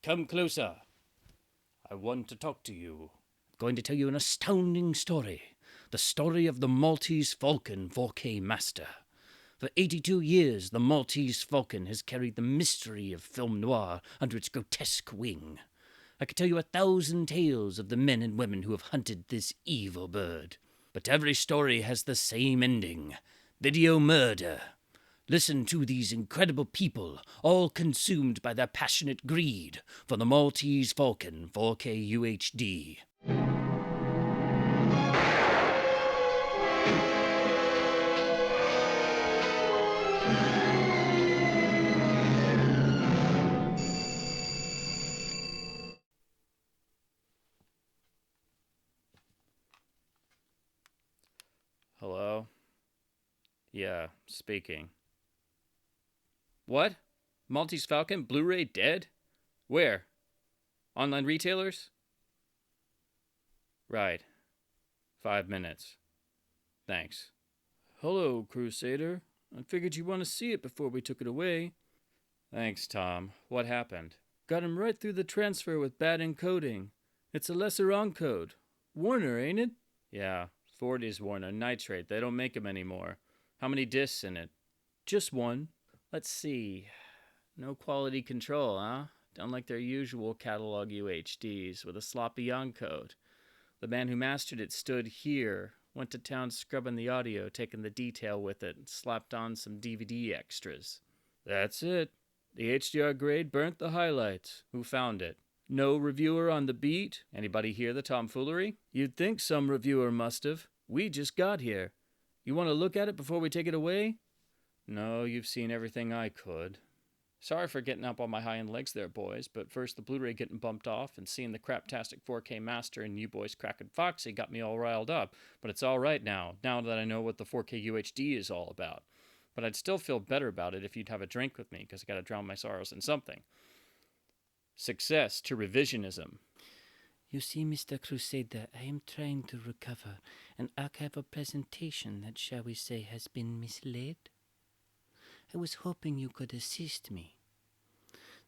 Come closer. I want to talk to you. I'm going to tell you an astounding story. The story of the Maltese Falcon 4K Master. For 82 years, the Maltese Falcon has carried the mystery of film noir under its grotesque wing. I could tell you 1,000 tales of the men and women who have hunted this evil bird. But every story has the same ending: video murder. Listen to these incredible people, all consumed by their passionate greed for the Maltese Falcon 4K UHD. Hello? Yeah, speaking. What? Maltese Falcon Blu-ray dead? Where? Online retailers? Right. 5 minutes. Thanks. Hello, Crusader. I figured you'd want to see it before we took it away. Thanks, Tom. What happened? Got him right through the transfer with bad encoding. It's a lesser encode. Warner, ain't it? Yeah, 40's Warner. Nitrate. They don't make them anymore. How many discs in it? Just one. Let's see. No quality control, huh? Don't like their usual catalog UHDs with a sloppy encode. The man who mastered it stood here, went to town scrubbing the audio, taking the detail with it, and slapped on some DVD extras. That's it. The HDR grade burnt the highlights. Who found it? No reviewer on the beat? Anybody hear the tomfoolery? You'd think some reviewer must have. We just got here. You want to look at it before we take it away? No, you've seen everything I could. Sorry for getting up on my high-end legs there, boys, but first the Blu-ray getting bumped off and seeing the craptastic 4K Master and you boys cracking Foxy got me all riled up. But it's all right now that I know what the 4K UHD is all about. But I'd still feel better about it if you'd have a drink with me, because I gotta drown my sorrows in something. Success to revisionism. You see, Mr. Crusader, I am trying to recover an archival presentation that, shall we say, has been misled. I was hoping you could assist me.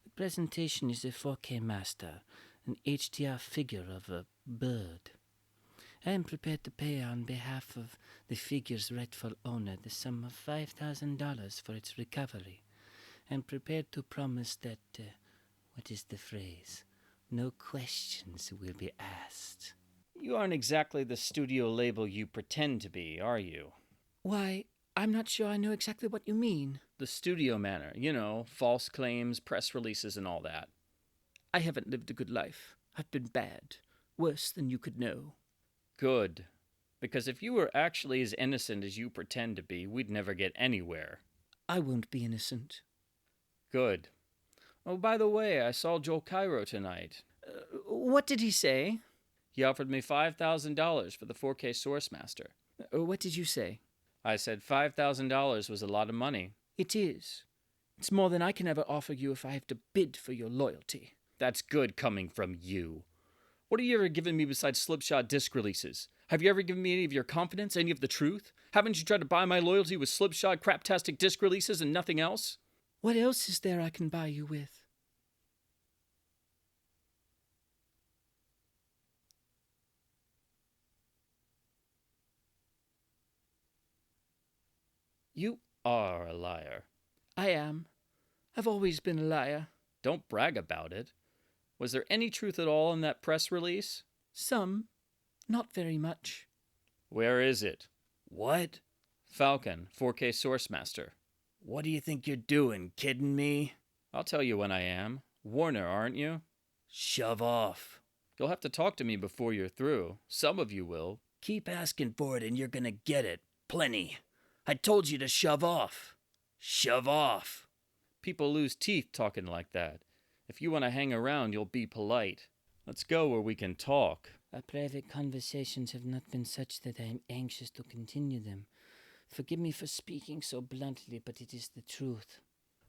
The presentation is a 4K master, an HDR figure of a bird. I am prepared to pay on behalf of the figure's rightful owner the sum of $5,000 for its recovery. I am prepared to promise that, what is the phrase? No questions will be asked. You aren't exactly the studio label you pretend to be, are you? Why, I'm not sure I know exactly what you mean. The studio manner, you know, false claims, press releases, and all that. I haven't lived a good life. I've been bad. Worse than you could know. Good. Because if you were actually as innocent as you pretend to be, we'd never get anywhere. I won't be innocent. Good. Oh, by the way, I saw Joel Cairo tonight. What did he say? He offered me $5,000 for the 4K Source Master. What did you say? I said $5,000 was a lot of money. It is. It's more than I can ever offer you if I have to bid for your loyalty. That's good coming from you. What have you ever given me besides slipshod disc releases? Have you ever given me any of your confidence, any of the truth? Haven't you tried to buy my loyalty with slipshod craptastic disc releases and nothing else? What else is there I can buy you with? You are a liar. I am. I've always been a liar. Don't brag about it. Was there any truth at all in that press release? Some. Not very much. Where is it? What? Falcon, 4K Source Master. What do you think you're doing, kidding me? I'll tell you when I am. Warner, aren't you? Shove off. You'll have to talk to me before you're through. Some of you will. Keep asking for it and you're gonna get it. Plenty. I told you to shove off. Shove off. People lose teeth talking like that. If you want to hang around, you'll be polite. Let's go where we can talk. Our private conversations have not been such that I am anxious to continue them. Forgive me for speaking so bluntly, but it is the truth.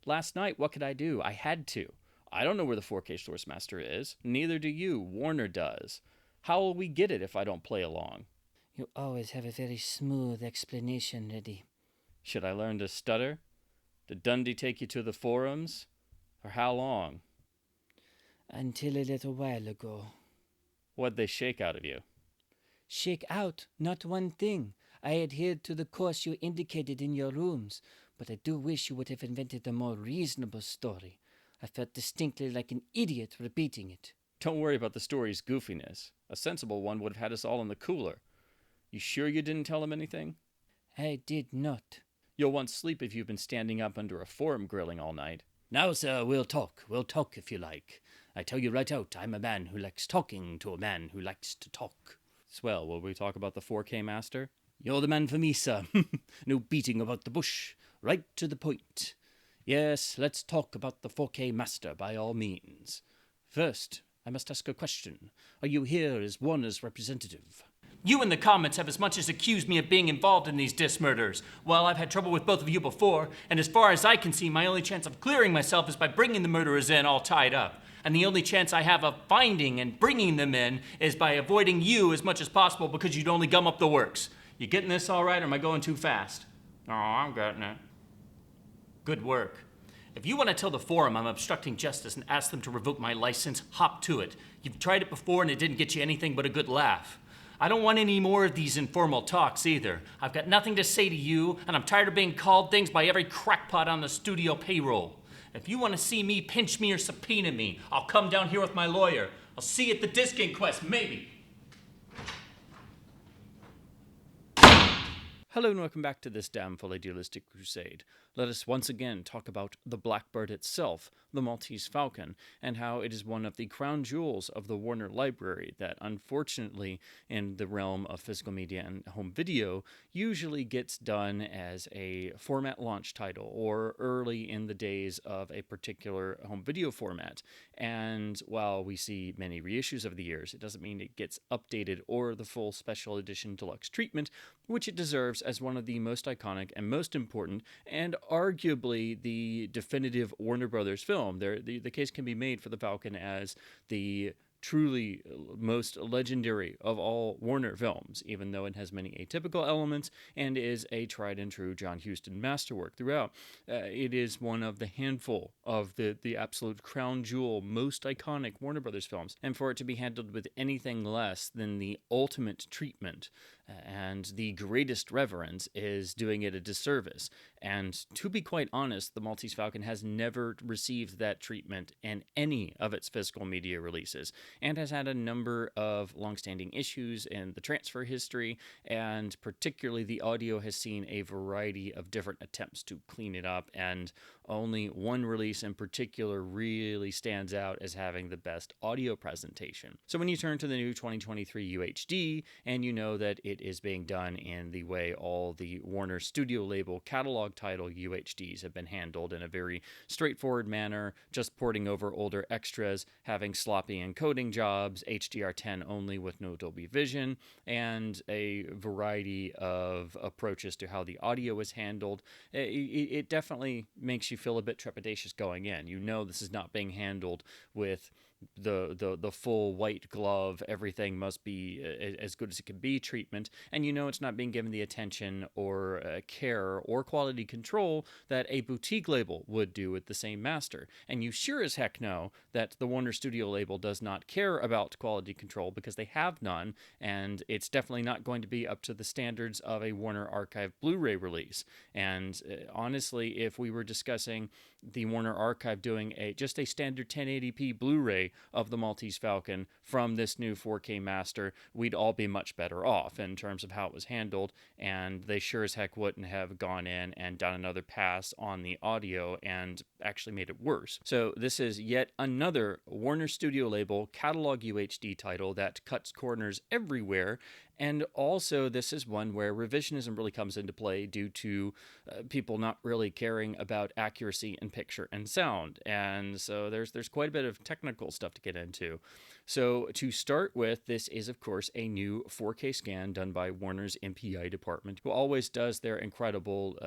Last night, what could I do? I had to. I don't know where the 4K Source Master is. Neither do you. Warner does. How will we get it if I don't play along? You always have a very smooth explanation ready. Should I learn to stutter? Did Dundee take you to the forums? For how long? Until a little while ago. What'd they shake out of you? Shake out, not one thing. I adhered to the course you indicated in your rooms, but I do wish you would have invented a more reasonable story. I felt distinctly like an idiot repeating it. Don't worry about the story's goofiness. A sensible one would have had us all in the cooler. You sure you didn't tell him anything? I did not. You'll want sleep if you've been standing up under a forum grilling all night. Now, sir, we'll talk. We'll talk if you like. I tell you right out, I'm a man who likes talking to a man who likes to talk. Swell, will we talk about the 4K master? You're the man for me, sir. No beating about the bush. Right to the point. Yes, let's talk about the 4K master by all means. First, I must ask a question. Are you here as Warner's representative? You in the comments have as much as accused me of being involved in these disc murders. Well, I've had trouble with both of you before, and as far as I can see, my only chance of clearing myself is by bringing the murderers in all tied up. And the only chance I have of finding and bringing them in is by avoiding you as much as possible because you'd only gum up the works. You getting this all right, or am I going too fast? Oh, I'm getting it. Good work. If you want to tell the forum I'm obstructing justice and ask them to revoke my license, hop to it. You've tried it before and it didn't get you anything but a good laugh. I don't want any more of these informal talks either. I've got nothing to say to you, and I'm tired of being called things by every crackpot on the studio payroll. If you want to see me, pinch me, or subpoena me, I'll come down here with my lawyer. I'll see you at the disc inquest, maybe. Hello and welcome back to this damn full idealistic crusade. Let us once again talk about the Blackbird itself, the Maltese Falcon, and how it is one of the crown jewels of the Warner library that, unfortunately, in the realm of physical media and home video, usually gets done as a format launch title or early in the days of a particular home video format. And while we see many reissues over the years, it doesn't mean it gets updated or the full special edition deluxe treatment, which it deserves as one of the most iconic and most important, and arguably the definitive Warner Brothers film. The case can be made for the Falcon as the truly most legendary of all Warner films, even though it has many atypical elements and is a tried and true John Huston masterwork throughout. It is one of the handful of the absolute crown jewel, most iconic Warner Brothers films, and for it to be handled with anything less than the ultimate treatment and the greatest reverence is doing it a disservice. And to be quite honest, the Maltese Falcon has never received that treatment in any of its physical media releases, and has had a number of longstanding issues in the transfer history, and particularly the audio has seen a variety of different attempts to clean it up, and only one release in particular really stands out as having the best audio presentation. So when you turn to the new 2023 UHD, and you know that it is being done in the way all the Warner Studio label catalog title UHDs have been handled, in a very straightforward manner, just porting over older extras, having sloppy encoding jobs, HDR10 only with no Dolby Vision, and a variety of approaches to how the audio is handled, it definitely makes you feel a bit trepidatious going in. You know this is not being handled with the full white glove, everything must be as good as it can be treatment, and you know it's not being given the attention or care or quality control that a boutique label would do with the same master. And you sure as heck know that the Warner Studio label does not care about quality control because they have none, and it's definitely not going to be up to the standards of a Warner Archive Blu-ray release. And honestly, if we were discussing the Warner Archive doing just a standard 1080p Blu-ray of the Maltese Falcon from this new 4K master, we'd all be much better off in terms of how it was handled, and they sure as heck wouldn't have gone in and done another pass on the audio and actually made it worse. So this is yet another Warner Studio label catalog UHD title that cuts corners everywhere. And also, this is one where revisionism really comes into play due to people not really caring about accuracy in picture and sound. And so there's quite a bit of technical stuff to get into. So to start with, this is, of course, a new 4K scan done by Warner's MPI department, who always does their incredible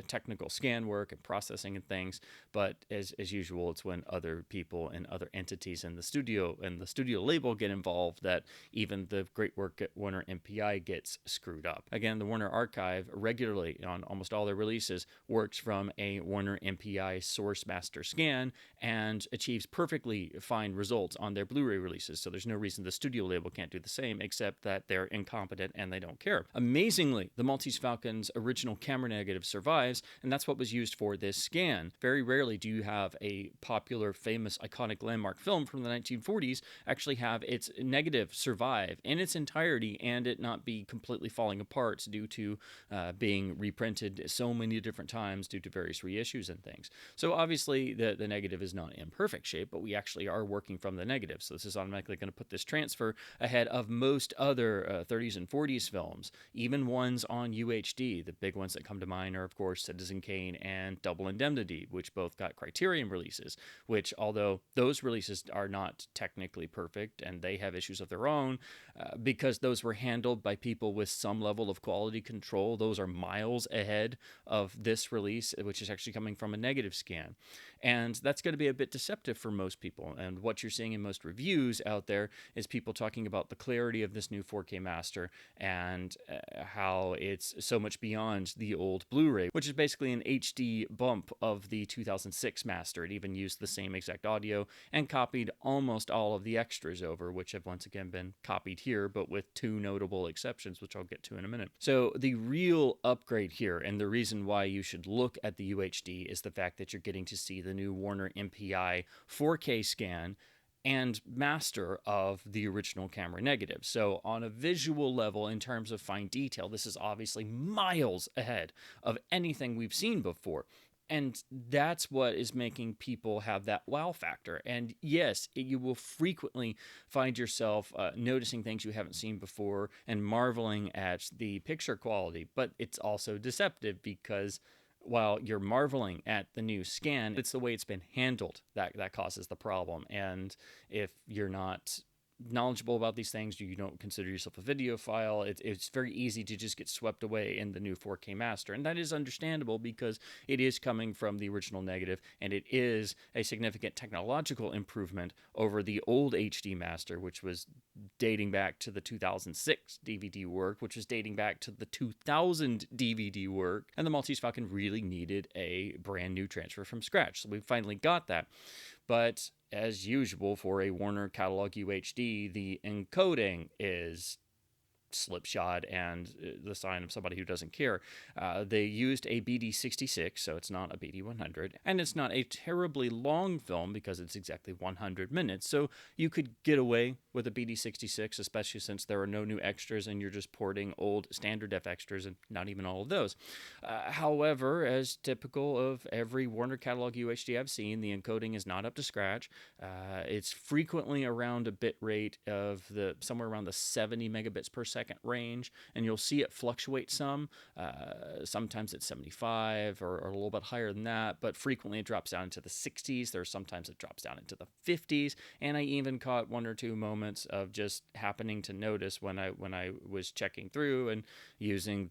technical scan work and processing and things. But as usual, it's when other people and other entities in the studio and the studio label get involved that even the great work at Warner MPI gets screwed up. Again, the Warner Archive regularly on almost all their releases works from a Warner MPI source master scan and achieves perfectly fine results on their Blu-ray releases. So there's no reason the studio label can't do the same, except that they're incompetent and they don't care. Amazingly, the Maltese Falcon's original camera negative survives, and that's what was used for this scan. Very rarely do you have a popular, famous, iconic landmark film from the 1940s actually have its negative survive in its entirety and it not be completely falling apart due to being reprinted so many different times due to various reissues and things. So obviously the negative is not in perfect shape, but we actually are working from the negative. So this is automatically going to put this transfer ahead of most other 30s and 40s films, even ones on UHD. The big ones that come to mind are, of course, Citizen Kane and Double Indemnity, which both got Criterion releases, which, although those releases are not technically perfect and they have issues of their own, because those were handled by people with some level of quality control, those are miles ahead of this release, which is actually coming from a negative scan. And that's going to be a bit deceptive for most people. And what you're seeing in most reviews out there is people talking about the clarity of this new 4K master and how it's so much beyond the old Blu-ray, which is basically an HD bump of the 2006 master. It even used the same exact audio and copied almost all of the extras over, which have once again been copied here, but with two notable exceptions, which I'll get to in a minute. So the real upgrade here, and the reason why you should look at the UHD, is the fact that you're getting to see the new Warner MPI 4K scan and master of the original camera negative. So on a visual level, in terms of fine detail, this is obviously miles ahead of anything we've seen before. And that's what is making people have that wow factor. And yes, you will frequently find yourself noticing things you haven't seen before and marveling at the picture quality. But it's also deceptive because while you're marveling at the new scan, it's the way it's been handled that causes the problem. And if you're not knowledgeable about these things, you don't consider yourself a videophile, it's very easy to just get swept away in the new 4K master. And that is understandable because it is coming from the original negative, and it is a significant technological improvement over the old HD master, which was dating back to the 2006 DVD work, which was dating back to the 2000 DVD work. And the Maltese Falcon really needed a brand new transfer from scratch. So we finally got that. But as usual for a Warner catalog UHD, the encoding is slipshod and the sign of somebody who doesn't care. They used a BD66, so it's not a BD100, and it's not a terribly long film because it's exactly 100 minutes, so you could get away with a BD66, especially since there are no new extras and you're just porting old standard def extras and not even all of those. However, as typical of every Warner catalog UHD I've seen, the encoding is not up to scratch. It's frequently around a bit rate of somewhere around the 70 megabits per second range, and you'll see it fluctuate some. Sometimes it's 75 or a little bit higher than that, but frequently it drops down into the 60s. There's sometimes it drops down into the 50s, and I even caught one or two moments of just happening to notice when I was checking through and using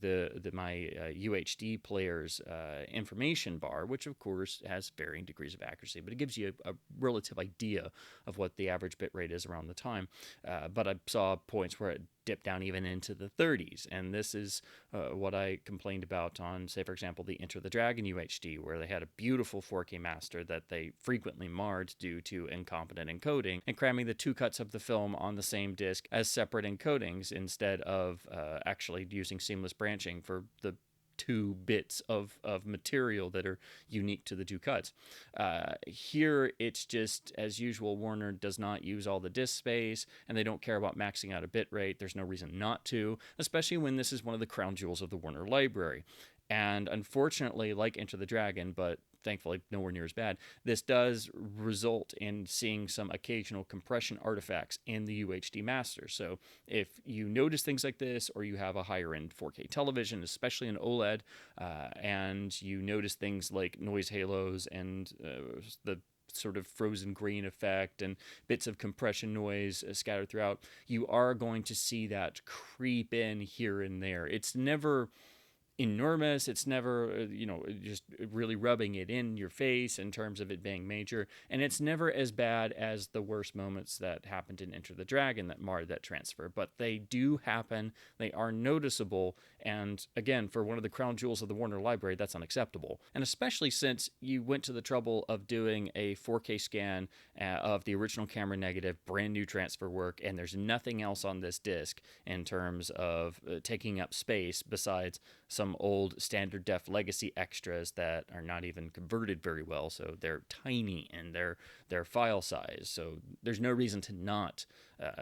my UHD player's information bar, which of course has varying degrees of accuracy, but it gives you a relative idea of what the average bit rate is around the time. But I saw points where it dipped down even into the 30s, and this is what I complained about on, say, for example, the Enter the Dragon UHD, where they had a beautiful 4K master that they frequently marred due to incompetent encoding and cramming the two cuts of the film on the same disc as separate encodings instead of actually using seamless branching for the two bits of material that are unique to the two cuts. Here, it's just, as usual, Warner does not use all the disk space, and they don't care about maxing out a bit rate. There's no reason not to, especially when this is one of the crown jewels of the Warner library. And unfortunately, like Enter the Dragon, but thankfully nowhere near as bad, this does result in seeing some occasional compression artifacts in the UHD master. So if you notice things like this, or you have a higher end 4K television, especially an OLED, and you notice things like noise halos and the sort of frozen green effect and bits of compression noise scattered throughout, you are going to see that creep in here and there. It's never enormous. It's never, just really rubbing it in your face in terms of it being major. And it's never as bad as the worst moments that happened in Enter the Dragon that marred that transfer. But they do happen. They are noticeable. And again, for one of the crown jewels of the Warner Library, that's unacceptable. And especially since you went to the trouble of doing a 4K scan of the original camera negative, brand new transfer work, and there's nothing else on this disc in terms of taking up space besides some old standard def legacy extras that are not even converted very well, so they're tiny in their file size. So there's no reason to not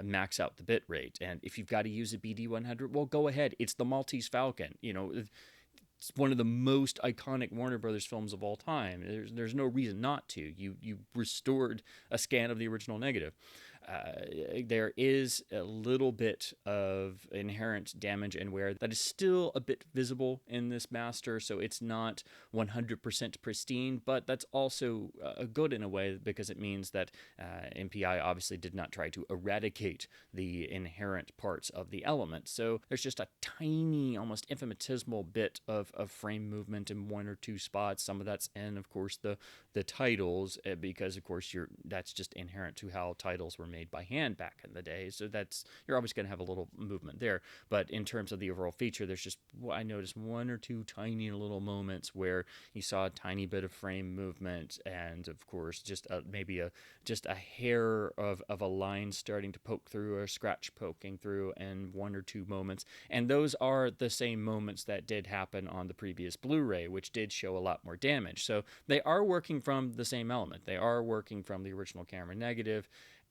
max out the bit rate. And if you've got to use a BD100, well, go ahead. It's the Maltese Falcon. It's one of the most iconic Warner Brothers films of all time. There's no reason not to. You restored a scan of the original negative. There is a little bit of inherent damage and wear that is still a bit visible in this master, so it's not 100% pristine, but that's also good in a way because it means that MPI obviously did not try to eradicate the inherent parts of the element. So there's just a tiny, almost infinitesimal bit of frame movement in one or two spots. Some of that's in, of course, the titles, because, of course, that's just inherent to how titles were made by hand back in the day. So you're always going to have a little movement there. But in terms of the overall feature, I noticed one or two tiny little moments where you saw a tiny bit of frame movement, and of course, just maybe a hair of a line starting to poke through, or a scratch poking through, and one or two moments. And those are the same moments that did happen on the previous Blu-ray, which did show a lot more damage. So they are working from the same element. They are working from the original camera negative.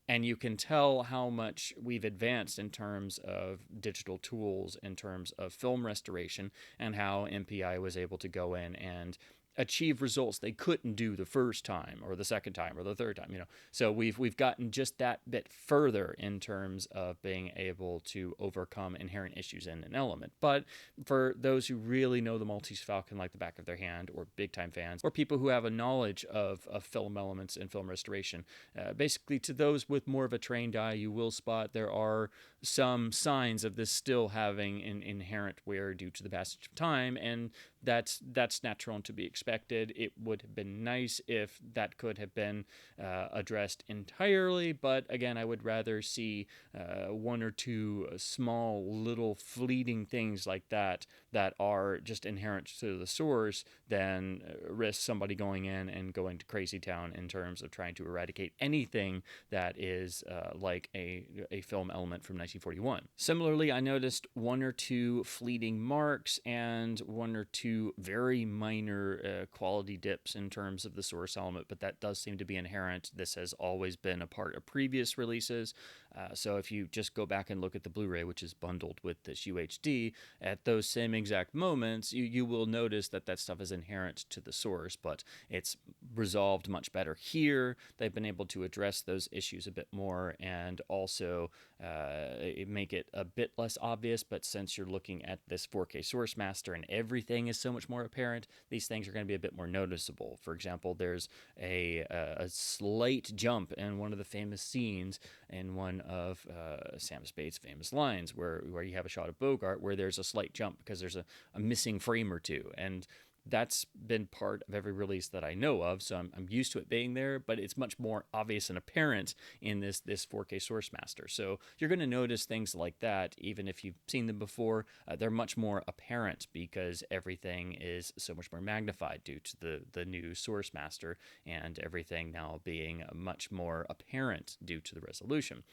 And you can tell how much we've advanced in terms of digital tools, in terms of film restoration, and how MPI was able to go in and achieve results they couldn't do the first time or the second time or the third time. So we've gotten just that bit further in terms of being able to overcome inherent issues in an element. But for those who really know the Maltese Falcon like the back of their hand, or big time fans, or people who have a knowledge of film elements and film restoration, basically to those with more of a trained eye, you will spot there are some signs of this still having an inherent wear due to the passage of time, and that's natural and to be expected. It would have been nice if that could have been addressed entirely, but again, I would rather see one or two small little fleeting things like that are just inherent to the source than risk somebody going in and going to crazy town in terms of trying to eradicate anything that is like a film element from 1941. Similarly, I noticed one or two fleeting marks and one or two very minor quality dips in terms of the source element, but that does seem to be inherent. This has always been a part of previous releases. So if you just go back and look at the Blu-ray, which is bundled with this UHD, at those same exact moments, you will notice that stuff is inherent to the source, but it's resolved much better here. They've been able to address those issues a bit more and also make it a bit less obvious. But since you're looking at this 4K source master and everything is so much more apparent, these things are going to be a bit more noticeable. For example, there's a slight jump in one of the famous scenes in one of Sam Spade's famous lines where you have a shot of Bogart where there's a slight jump because there's a missing frame or two. And that's been part of every release that I know of, so I'm used to it being there, but it's much more obvious and apparent in this 4K source master. So you're going to notice things like that, even if you've seen them before. They're much more apparent because everything is so much more magnified due to the new source master, and everything now being much more apparent due to the resolution.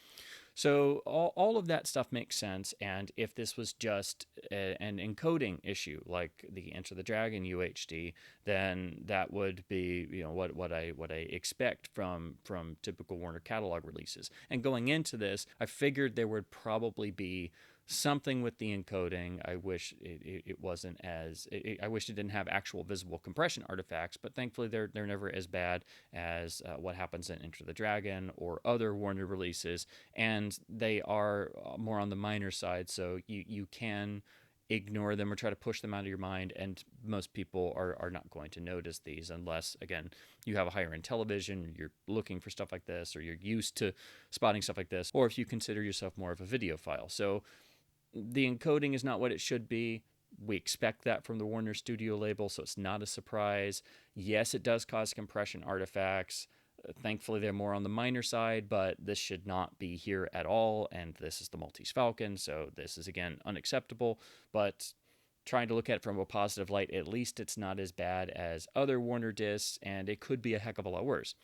So all of that stuff makes sense, and if this was just an encoding issue like the Enter the Dragon UHD, then that would be what I expect from typical Warner catalog releases. And going into this, I figured there would probably be something with the encoding. I wish it wasn't as... I wish it didn't have actual visible compression artifacts, but thankfully they're never as bad as what happens in Enter the Dragon or other Warner releases, and they are more on the minor side, so you can ignore them or try to push them out of your mind, and most people are not going to notice these unless, again, you have a higher end television, you're looking for stuff like this, or you're used to spotting stuff like this, or if you consider yourself more of a videophile. So the encoding is not what it should be. We expect that from the Warner Studio label, so it's not a surprise. Yes, it does cause compression artifacts. Thankfully, they're more on the minor side, but this should not be here at all. And this is the Maltese Falcon, so this is, again, unacceptable. But trying to look at it from a positive light, at least it's not as bad as other Warner discs, and it could be a heck of a lot worse.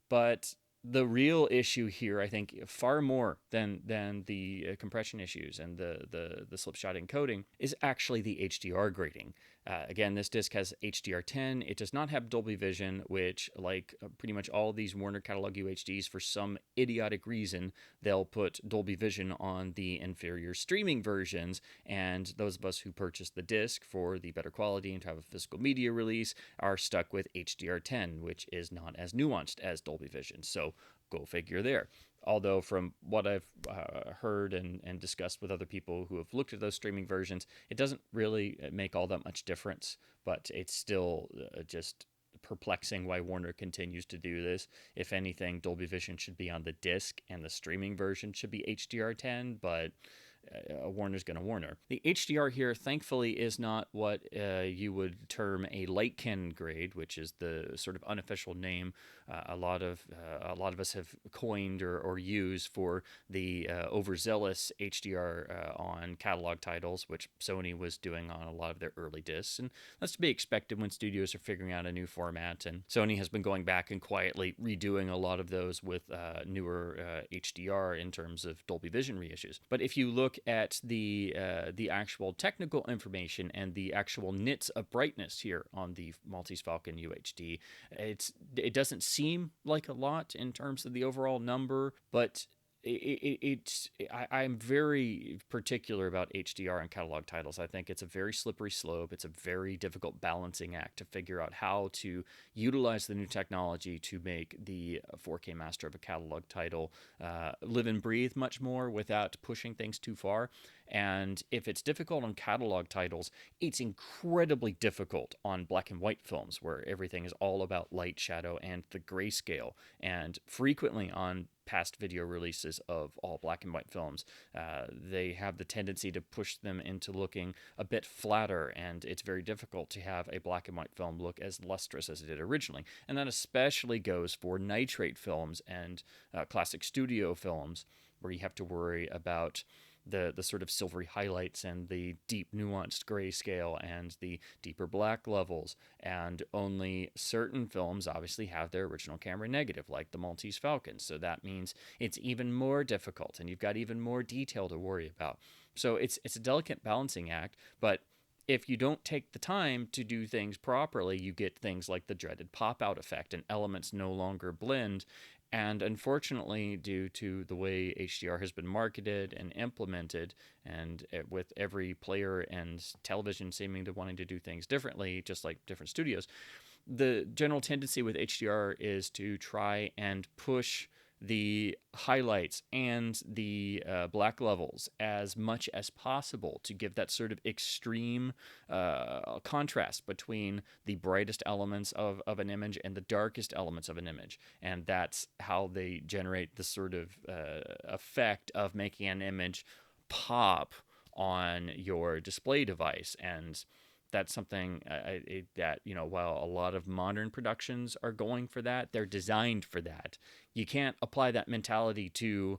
But the real issue here, I think, far more than the compression issues and the slipshot encoding, is actually the HDR grading. Again, this disc has HDR10. It does not have Dolby Vision, which, like pretty much all of these Warner catalog UHDs, for some idiotic reason, they'll put Dolby Vision on the inferior streaming versions, and those of us who purchase the disc for the better quality and to have a physical media release are stuck with HDR10, which is not as nuanced as Dolby Vision. So go figure there. Although from what I've heard and discussed with other people who have looked at those streaming versions, it doesn't really make all that much difference, but it's still just perplexing why Warner continues to do this. If anything, Dolby Vision should be on the disc and the streaming version should be HDR10, but Warner's going to Warner. The HDR here, thankfully, is not what you would term a Lightkin grade, which is the sort of unofficial name a lot of us have coined or used for the overzealous HDR on catalog titles, which Sony was doing on a lot of their early discs, and that's to be expected when studios are figuring out a new format. And Sony has been going back and quietly redoing a lot of those with newer HDR in terms of Dolby Vision reissues. But if you look at the actual technical information and the actual nits of brightness here on the Maltese Falcon UHD, it doesn't seem like a lot in terms of the overall number, but I'm very particular about HDR and catalog titles. I think it's a very slippery slope. It's a very difficult balancing act to figure out how to utilize the new technology to make the 4K master of a catalog title live and breathe much more without pushing things too far. And if it's difficult on catalog titles, it's incredibly difficult on black and white films where everything is all about light, shadow, and the grayscale. And frequently on past video releases of all black and white films, they have the tendency to push them into looking a bit flatter, and it's very difficult to have a black and white film look as lustrous as it did originally. And that especially goes for nitrate films and classic studio films, where you have to worry about the sort of silvery highlights and the deep nuanced grayscale and the deeper black levels. And only certain films obviously have their original camera negative, like the Maltese Falcon. So that means it's even more difficult and you've got even more detail to worry about. So it's a delicate balancing act, but if you don't take the time to do things properly, you get things like the dreaded pop-out effect and elements no longer blend. And unfortunately, due to the way HDR has been marketed and implemented, and with every player and television seeming to wanting to do things differently, just like different studios, the general tendency with HDR is to try and push the highlights and the black levels as much as possible to give that sort of extreme contrast between the brightest elements of an image and the darkest elements of an image. And that's how they generate the sort of effect of making an image pop on your display device. And that's something that, while a lot of modern productions are going for that, they're designed for that. You can't apply that mentality to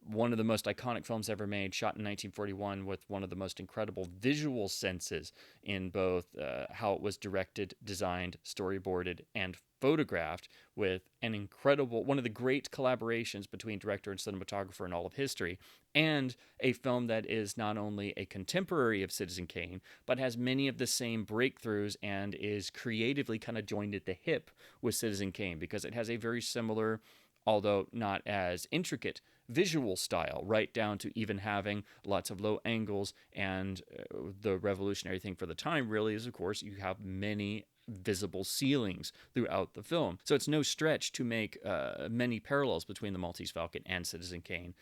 one of the most iconic films ever made, shot in 1941, with one of the most incredible visual senses in both how it was directed, designed, storyboarded, and photographed, with an incredible, one of the great collaborations between director and cinematographer in all of history, and a film that is not only a contemporary of Citizen Kane, but has many of the same breakthroughs and is creatively kind of joined at the hip with Citizen Kane, because it has a very similar, although not as intricate, visual style, right down to even having lots of low angles. And the revolutionary thing for the time really is, of course, you have many visible ceilings throughout the film. So it's no stretch to make many parallels between the Maltese Falcon and Citizen Kane,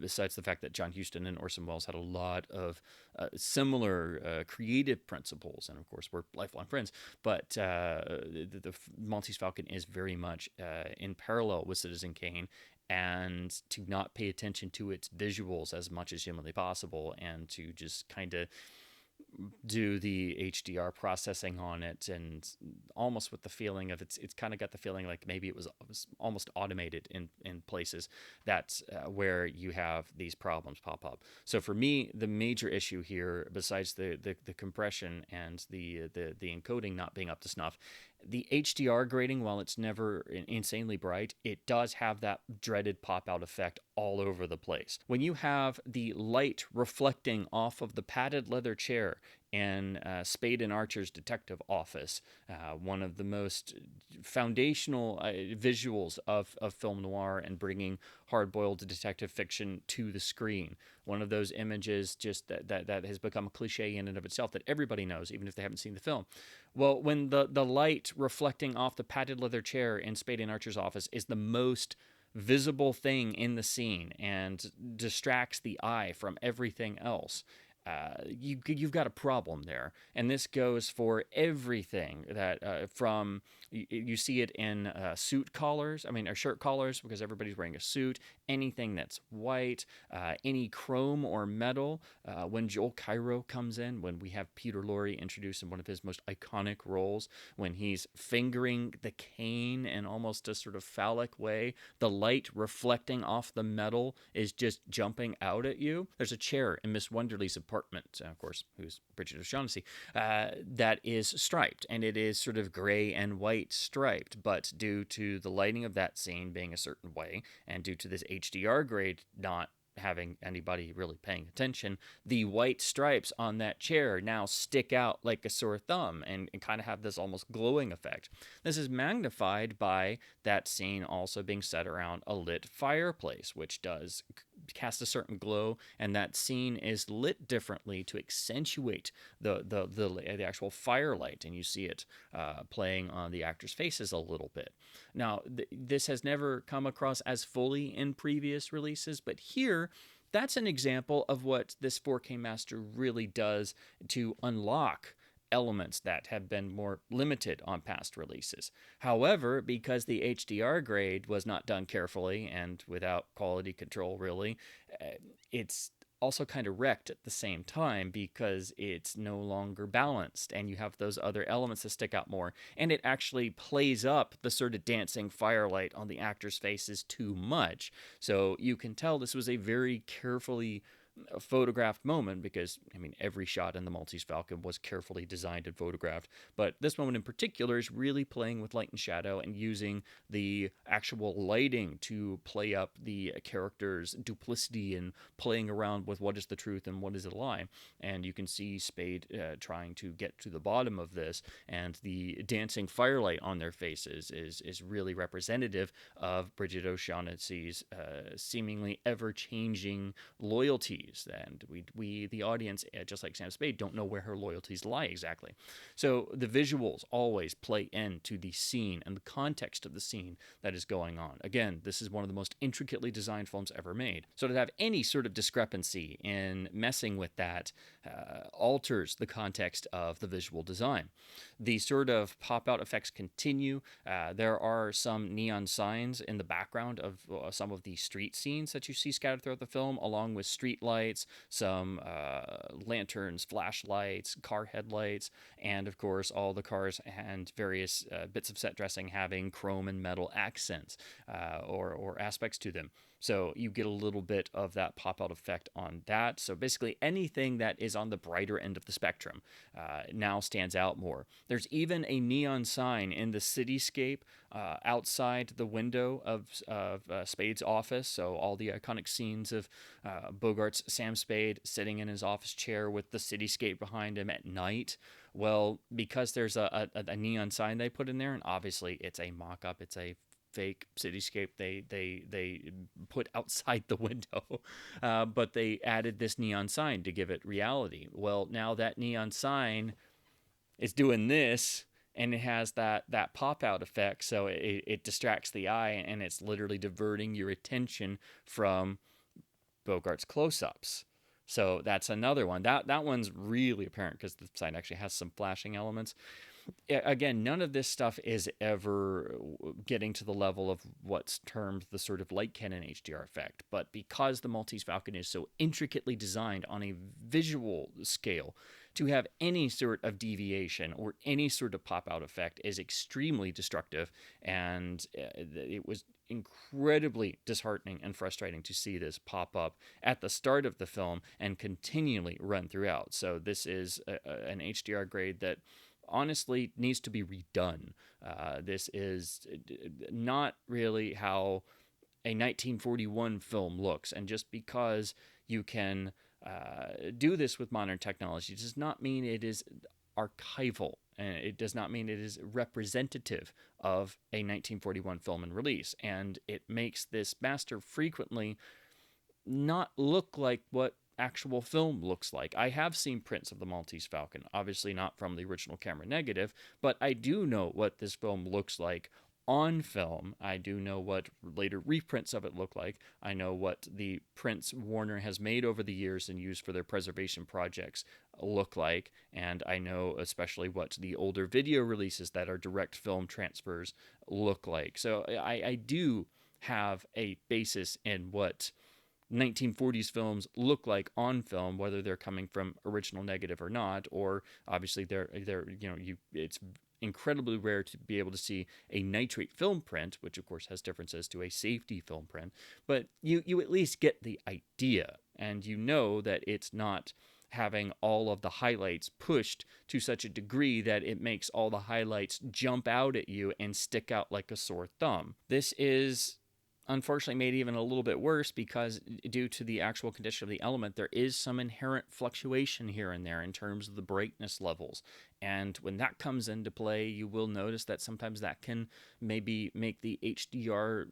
besides the fact that John Huston and Orson Welles had a lot of similar creative principles, and of course we're lifelong friends, but the Maltese Falcon is very much in parallel with Citizen Kane, and to not pay attention to its visuals as much as humanly possible, and to just kind of do the HDR processing on it, and almost with the feeling of it's kind of got the feeling like maybe it was almost automated in places that where you have these problems pop up. So for me, the major issue here, besides the compression and the encoding not being up to snuff, the HDR grading, while it's never insanely bright, it does have that dreaded pop-out effect all over the place. When you have the light reflecting off of the padded leather chair in Spade and Archer's detective office, one of the most foundational visuals of film noir and bringing hard-boiled detective fiction to the screen. One of those images just that has become a cliche in and of itself that everybody knows, even if they haven't seen the film. Well, when the light reflecting off the padded leather chair in Spade and Archer's office is the most visible thing in the scene and distracts the eye from everything else, you've got a problem there. And this goes for everything that from you see it in suit collars, or shirt collars, because everybody's wearing a suit, anything that's white, any chrome or metal. When Joel Cairo comes in, when we have Peter Lorre introduced in one of his most iconic roles, when he's fingering the cane in almost a sort of phallic way, the light reflecting off the metal is just jumping out at you. There's a chair in Miss Wonderly's apartment, of course, who's Bridget O'Shaughnessy, that is striped, and it is sort of gray and white striped, but due to the lighting of that scene being a certain way, and due to this HDR grade not having anybody really paying attention, the white stripes on that chair now stick out like a sore thumb and kind of have this almost glowing effect. This is magnified by that scene also being set around a lit fireplace, which does cast a certain glow, and that scene is lit differently to accentuate the actual firelight, and you see it playing on the actors' faces a little bit. Now, this has never come across as fully in previous releases, but here, that's an example of what this 4K Master really does to unlock elements that have been more limited on past releases. However, because the HDR grade was not done carefully and without quality control, really, it's also kind of wrecked at the same time because it's no longer balanced and you have those other elements that stick out more, and it actually plays up the sort of dancing firelight on the actors' faces too much. So you can tell this was a very carefully photographed moment, because every shot in the Maltese Falcon was carefully designed and photographed, but this moment in particular is really playing with light and shadow and using the actual lighting to play up the character's duplicity and playing around with what is the truth and what is a lie. And you can see Spade trying to get to the bottom of this, and the dancing firelight on their faces is really representative of Bridget O'Shaughnessy's seemingly ever-changing loyalty. And we the audience, just like Sam Spade, don't know where her loyalties lie exactly. So the visuals always play into the scene and the context of the scene that is going on. Again, this is one of the most intricately designed films ever made. So to have any sort of discrepancy in messing with that alters the context of the visual design. The sort of pop-out effects continue. There are some neon signs in the background of some of the street scenes that you see scattered throughout the film, along with street lights, some lanterns, flashlights, car headlights, and of course all the cars and various bits of set dressing having chrome and metal accents or aspects to them. So you get a little bit of that pop-out effect on that. So basically anything that is on the brighter end of the spectrum now stands out more. There's even a neon sign in the cityscape outside the window of Spade's office. So all the iconic scenes of Bogart's Sam Spade sitting in his office chair with the cityscape behind him at night. Well, because there's a neon sign they put in there, and obviously it's a mock-up, it's a fake cityscape they put outside the window, but they added this neon sign to give it reality. Well, now that neon sign is doing this, and it has that pop-out effect, so it distracts the eye, and it's literally diverting your attention from Bogart's close-ups. So that's another one. That one's really apparent because the sign actually has some flashing elements. Again, none of this stuff is ever getting to the level of what's termed the sort of light cannon HDR effect. But because the Maltese Falcon is so intricately designed on a visual scale to have any sort of deviation or any sort of pop-out effect is extremely destructive, and it was incredibly disheartening and frustrating to see this pop up at the start of the film and continually run throughout. So this is an HDR grade that honestly needs to be redone. This is not really how a 1941 film looks, and just because you can do this with modern technology does not mean it is archival, and it does not mean it is representative of a 1941 film and release, and it makes this master frequently not look like what actual film looks like. I have seen prints of the Maltese Falcon, obviously not from the original camera negative, but I do know what this film looks like on film. I do know what later reprints of it look like. I know what the prints Warner has made over the years and used for their preservation projects look like, and I know especially what the older video releases that are direct film transfers look like. So I do have a basis in what 1940s films look like on film, whether they're coming from original negative or not, or obviously it's incredibly rare to be able to see a nitrate film print, which of course has differences to a safety film print, but you at least get the idea, and you know that it's not having all of the highlights pushed to such a degree that it makes all the highlights jump out at you and stick out like a sore thumb. This is unfortunately made even a little bit worse because due to the actual condition of the element, there is some inherent fluctuation here and there in terms of the brightness levels. And when that comes into play, you will notice that sometimes that can maybe make the HDR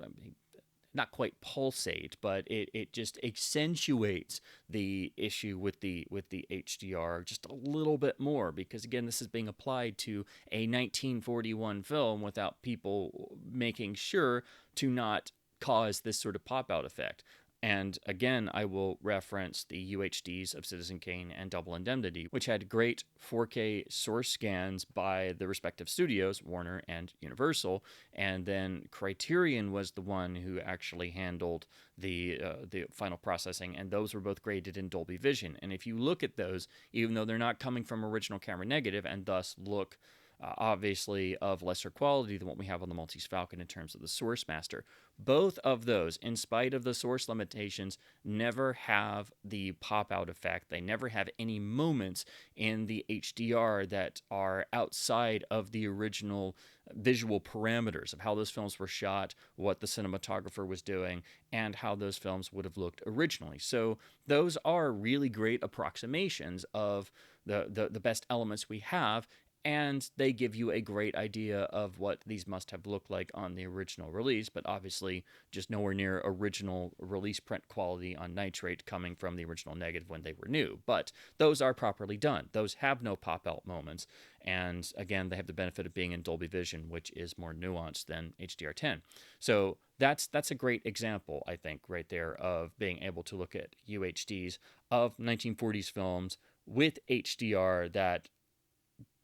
not quite pulsate, but it just accentuates the issue with the HDR just a little bit more, because again, this is being applied to a 1941 film without people making sure to not cause this sort of pop-out effect. And again, I will reference the UHDs of Citizen Kane and Double Indemnity, which had great 4K source scans by the respective studios, Warner and Universal, and then Criterion was the one who actually handled the final processing, and those were both graded in Dolby Vision. And if you look at those, even though they're not coming from original camera negative and thus look obviously of lesser quality than what we have on the Maltese Falcon in terms of the source master, both of those, in spite of the source limitations, never have the pop-out effect. They never have any moments in the HDR that are outside of the original visual parameters of how those films were shot, what the cinematographer was doing, and how those films would have looked originally. So those are really great approximations of the best elements we have, and they give you a great idea of what these must have looked like on the original release, but obviously just nowhere near original release print quality on nitrate coming from the original negative when they were new. But those are properly done. Those have no pop-out moments, and again, they have the benefit of being in Dolby Vision, which is more nuanced than HDR10. So that's a great example, I think, right there, of being able to look at UHDs of 1940s films with HDR that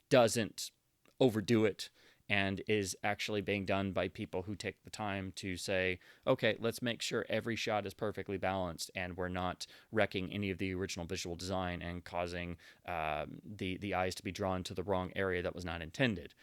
doesn't overdo it and is actually being done by people who take the time to say, okay, let's make sure every shot is perfectly balanced and we're not wrecking any of the original visual design and causing the eyes to be drawn to the wrong area that was not intended.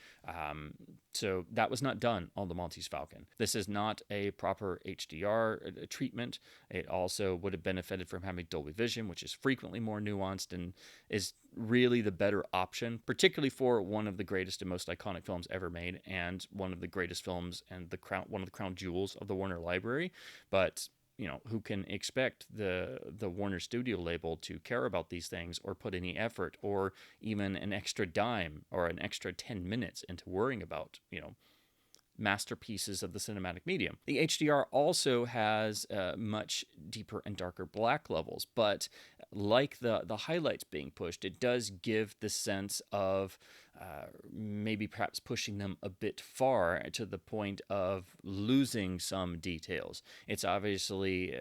So that was not done on the Maltese Falcon. This is not a proper HDR treatment. It also would have benefited from having Dolby Vision, which is frequently more nuanced and is really the better option, particularly for one of the greatest and most iconic films ever made, and one of the greatest films and one of the crown jewels of the Warner library. But who can expect the Warner Studio label to care about these things or put any effort or even an extra dime or an extra 10 minutes into worrying about, masterpieces of the cinematic medium? The HDR also has much deeper and darker black levels, but like the highlights being pushed, it does give the sense of maybe perhaps pushing them a bit far to the point of losing some details. It's obviously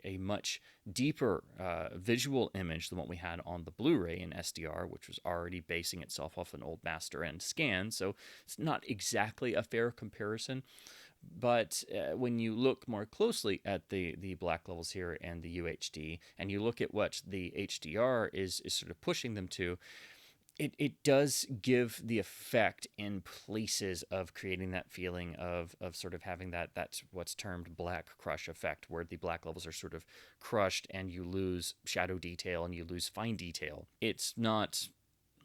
a much deeper visual image than what we had on the Blu-ray in SDR, which was already basing itself off an old master and scan, so it's not exactly a fair comparison. But when you look more closely at the black levels here and the UHD, and you look at what the HDR is sort of pushing them to, it does give the effect in places of creating that feeling of sort of having that's what's termed black crush effect, where the black levels are sort of crushed and you lose shadow detail and you lose fine detail. It's not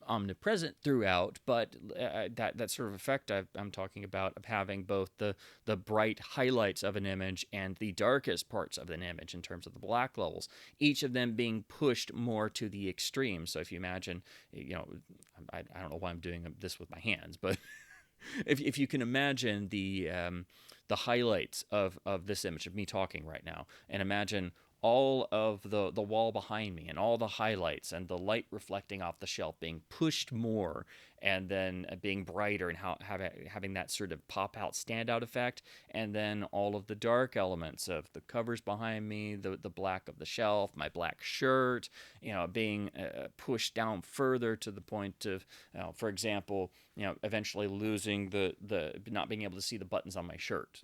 omnipresent throughout, but that sort of effect I'm talking about, of having both the bright highlights of an image and the darkest parts of an image in terms of the black levels, each of them being pushed more to the extreme. So if you imagine, I don't know why I'm doing this with my hands, but if you can imagine the highlights of this image of me talking right now, and imagine all of the wall behind me and all the highlights and the light reflecting off the shelf being pushed more and then being brighter and having that sort of pop out standout effect, and then all of the dark elements of the covers behind me, the black of the shelf, my black shirt, being pushed down further to the point of, for example, eventually losing the not being able to see the buttons on my shirt.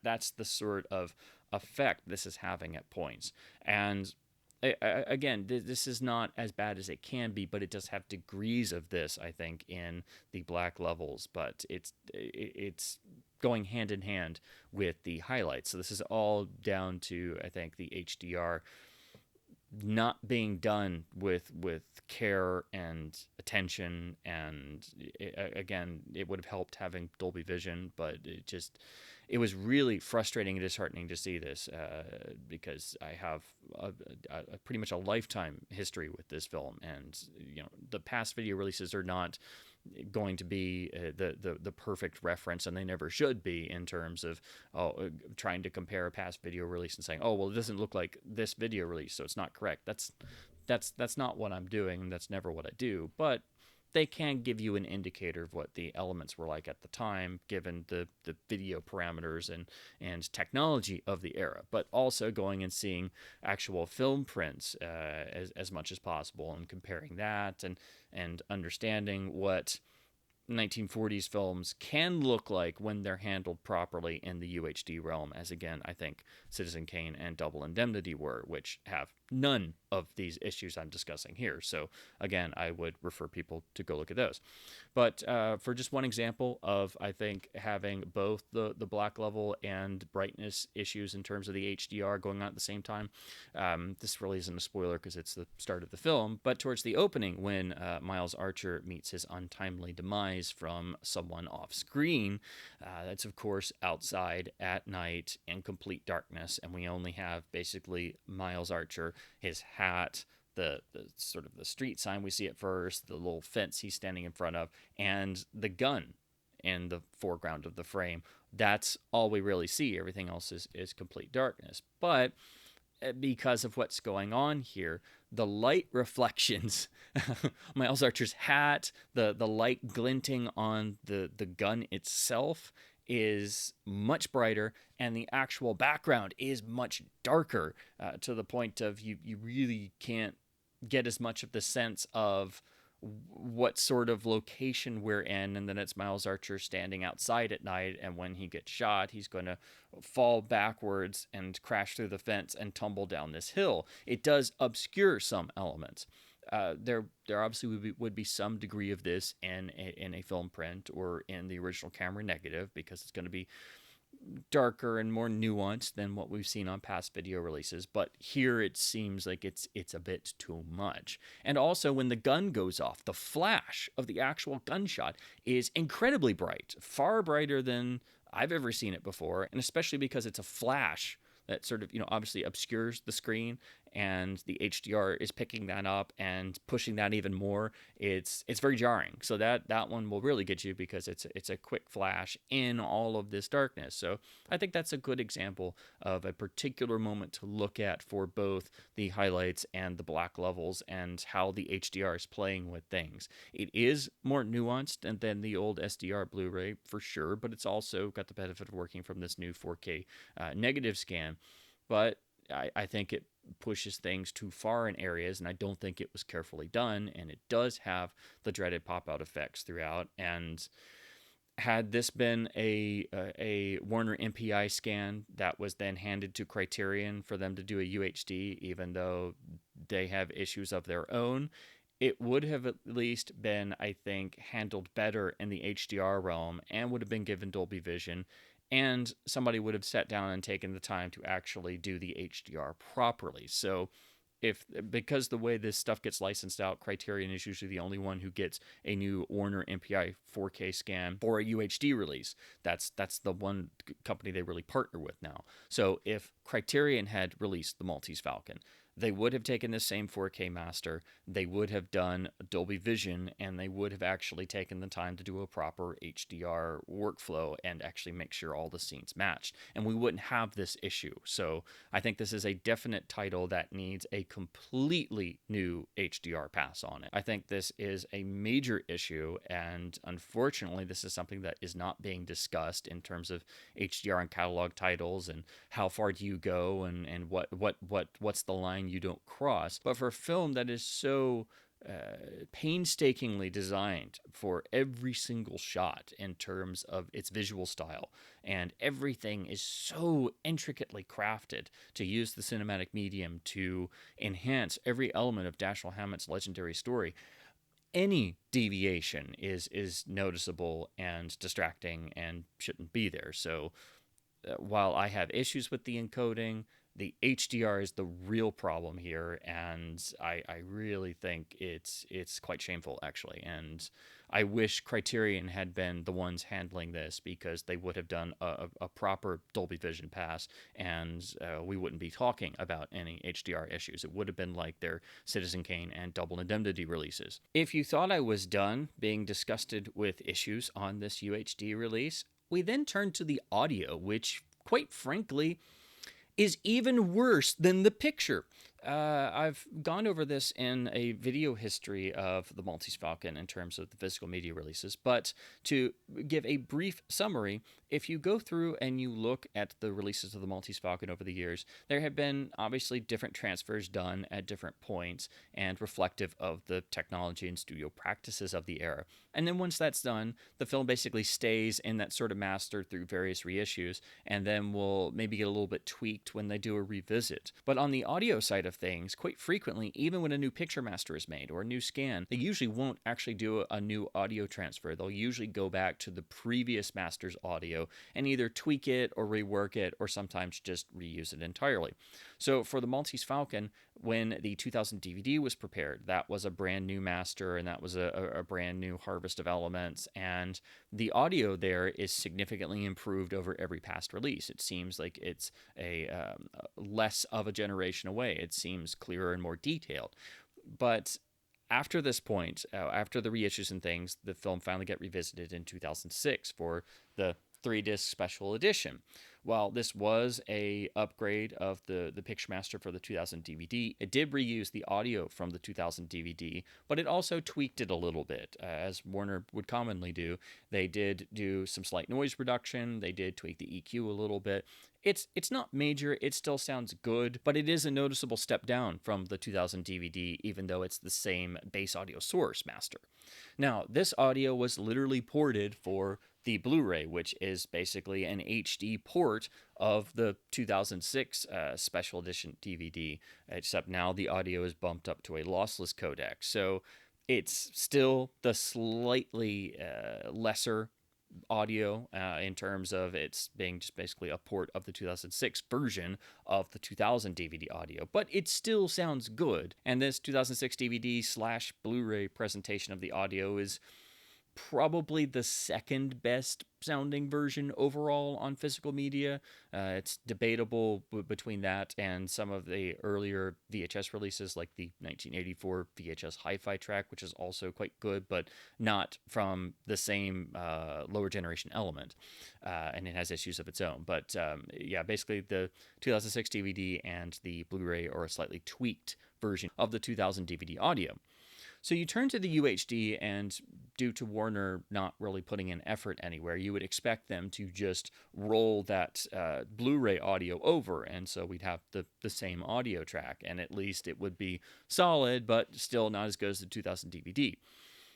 That's the sort of effect this is having at points. And again, this is not as bad as it can be, but it does have degrees of this, I think, in the black levels. But it's going hand in hand with the highlights. So this is all down to, I think, the HDR not being done with care and attention. And again, it would have helped having Dolby Vision, but it was really frustrating and disheartening to see this, because I have a pretty much a lifetime history with this film, and the past video releases are not going to be the perfect reference, and they never should be, in terms of trying to compare a past video release and saying, oh well, it doesn't look like this video release, so it's not correct. That's not what I'm doing, and that's never what I do. But they can give you an indicator of what the elements were like at the time, given the video parameters and technology of the era, but also going and seeing actual film prints as much as possible, and comparing that and understanding what 1940s films can look like when they're handled properly in the UHD realm, as again, I think Citizen Kane and Double Indemnity were, which have none of these issues I'm discussing here. So again, I would refer people to go look at those. But for just one example of, I think, having both the black level and brightness issues in terms of the HDR going on at the same time, this really isn't a spoiler because it's the start of the film, but towards the opening, when Miles Archer meets his untimely demise from someone off screen, that's of course outside at night in complete darkness, and we only have basically Miles Archer, his hat, the sort of the street sign we see at first, the little fence he's standing in front of, and the gun in the foreground of the frame. That's all we really see. Everything else is complete darkness. But because of what's going on here, the light reflections, Miles Archer's hat, the light glinting on the gun itself is much brighter, and the actual background is much darker, to the point of you really can't get as much of the sense of what sort of location we're in. And then it's Miles Archer standing outside at night, and when he gets shot, he's going to fall backwards and crash through the fence and tumble down this hill. It does obscure some elements. There obviously would be some degree of this in a film print or in the original camera negative, because it's going to be darker and more nuanced than what we've seen on past video releases. But here it seems like it's a bit too much. And also, when the gun goes off, the flash of the actual gunshot is incredibly bright, far brighter than I've ever seen it before, and especially because it's a flash that sort of, obviously obscures the screen, and the HDR is picking that up and pushing that even more. It's very jarring. So that one will really get you, because it's a quick flash in all of this darkness. So I think that's a good example of a particular moment to look at for both the highlights and the black levels, and how the HDR is playing with things. It is more nuanced than the old SDR Blu-ray for sure, but it's also got the benefit of working from this new 4K negative scan. But I think it pushes things too far in areas, and I don't think it was carefully done, and it does have the dreaded pop-out effects throughout. And Had this been a Warner MPI scan that was then handed to Criterion for them to do a UHD, even though they have issues of their own, it would have at least been, I think, handled better in the HDR realm and would have been given Dolby Vision, and somebody would have sat down and taken the time to actually do the HDR properly. So if because the way this stuff gets licensed out, Criterion is usually the only one who gets a new Warner MPI 4K scan for a UHD release. That's the one company they really partner with now. So if Criterion had released the Maltese Falcon, they would have taken this same 4K master, they would have done Dolby Vision, and they would have actually taken the time to do a proper HDR workflow and actually make sure all the scenes matched. And we wouldn't have this issue. So I think this is a definite title that needs a completely new HDR pass on it. I think this is a major issue, and unfortunately, this is something that is not being discussed in terms of HDR and catalog titles and how far do you go and what's the line you don't cross. But for a film that is so painstakingly designed for every single shot in terms of its visual style, and everything is so intricately crafted to use the cinematic medium to enhance every element of Dashiell Hammett's legendary story, any deviation is noticeable and distracting and shouldn't be there. So while I have issues with the encoding, the HDR is the real problem here, and I really think it's quite shameful, actually. And I wish Criterion had been the ones handling this, because they would have done a proper Dolby Vision pass, and we wouldn't be talking about any HDR issues. It would have been like their Citizen Kane and Double Indemnity releases. If you thought I was done being disgusted with issues on this UHD release, we then turned to the audio, which, quite frankly, is even worse than the picture. I've gone over this in a video history of the Maltese Falcon in terms of the physical media releases, but to give a brief summary, if you go through and you look at the releases of the Maltese Falcon over the years, there have been obviously different transfers done at different points and reflective of the technology and studio practices of the era. And then once that's done, the film basically stays in that sort of master through various reissues, and then will maybe get a little bit tweaked when they do a revisit. But on the audio side of things, quite frequently, even when a new picture master is made or a new scan, they usually won't actually do a new audio transfer. They'll usually go back to the previous master's audio and either tweak it or rework it, or sometimes just reuse it entirely. So for the Maltese Falcon, when the 2000 DVD was prepared, that was a brand new master, and that was a brand new harvest of elements, and the audio there is significantly improved over every past release. It seems like it's a less of a generation away. It seems clearer and more detailed. But after this point, after the reissues and things, the film finally got revisited in 2006 for the 3-disc special edition. While this was a upgrade of the picture master for the 2000 DVD, it did reuse the audio from the 2000 DVD, but it also tweaked it a little bit, as Warner would commonly do. They did do some slight noise reduction. They did tweak the EQ a little bit. It's not major. It still sounds good, but it is a noticeable step down from the 2000 DVD, even though it's the same base audio source master. Now, this audio was literally ported for the Blu-ray, which is basically an HD port of the 2006 special edition DVD, except now the audio is bumped up to a lossless codec. So it's still the slightly lesser audio in terms of it's being just basically a port of the 2006 version of the 2000 DVD audio, but it still sounds good. And this 2006 DVD / Blu-ray presentation of the audio is probably the second best sounding version overall on physical media. It's debatable between that and some of the earlier VHS releases, like the 1984 VHS Hi-Fi track, which is also quite good, but not from the same lower generation element, and it has issues of its own. But yeah, basically the 2006 DVD and the Blu-ray are a slightly tweaked version of the 2000 DVD audio. So you turn to the UHD, and due to Warner not really putting in effort anywhere, you would expect them to just roll that Blu-ray audio over, and so we'd have the same audio track, and at least it would be solid, but still not as good as the 2000 DVD.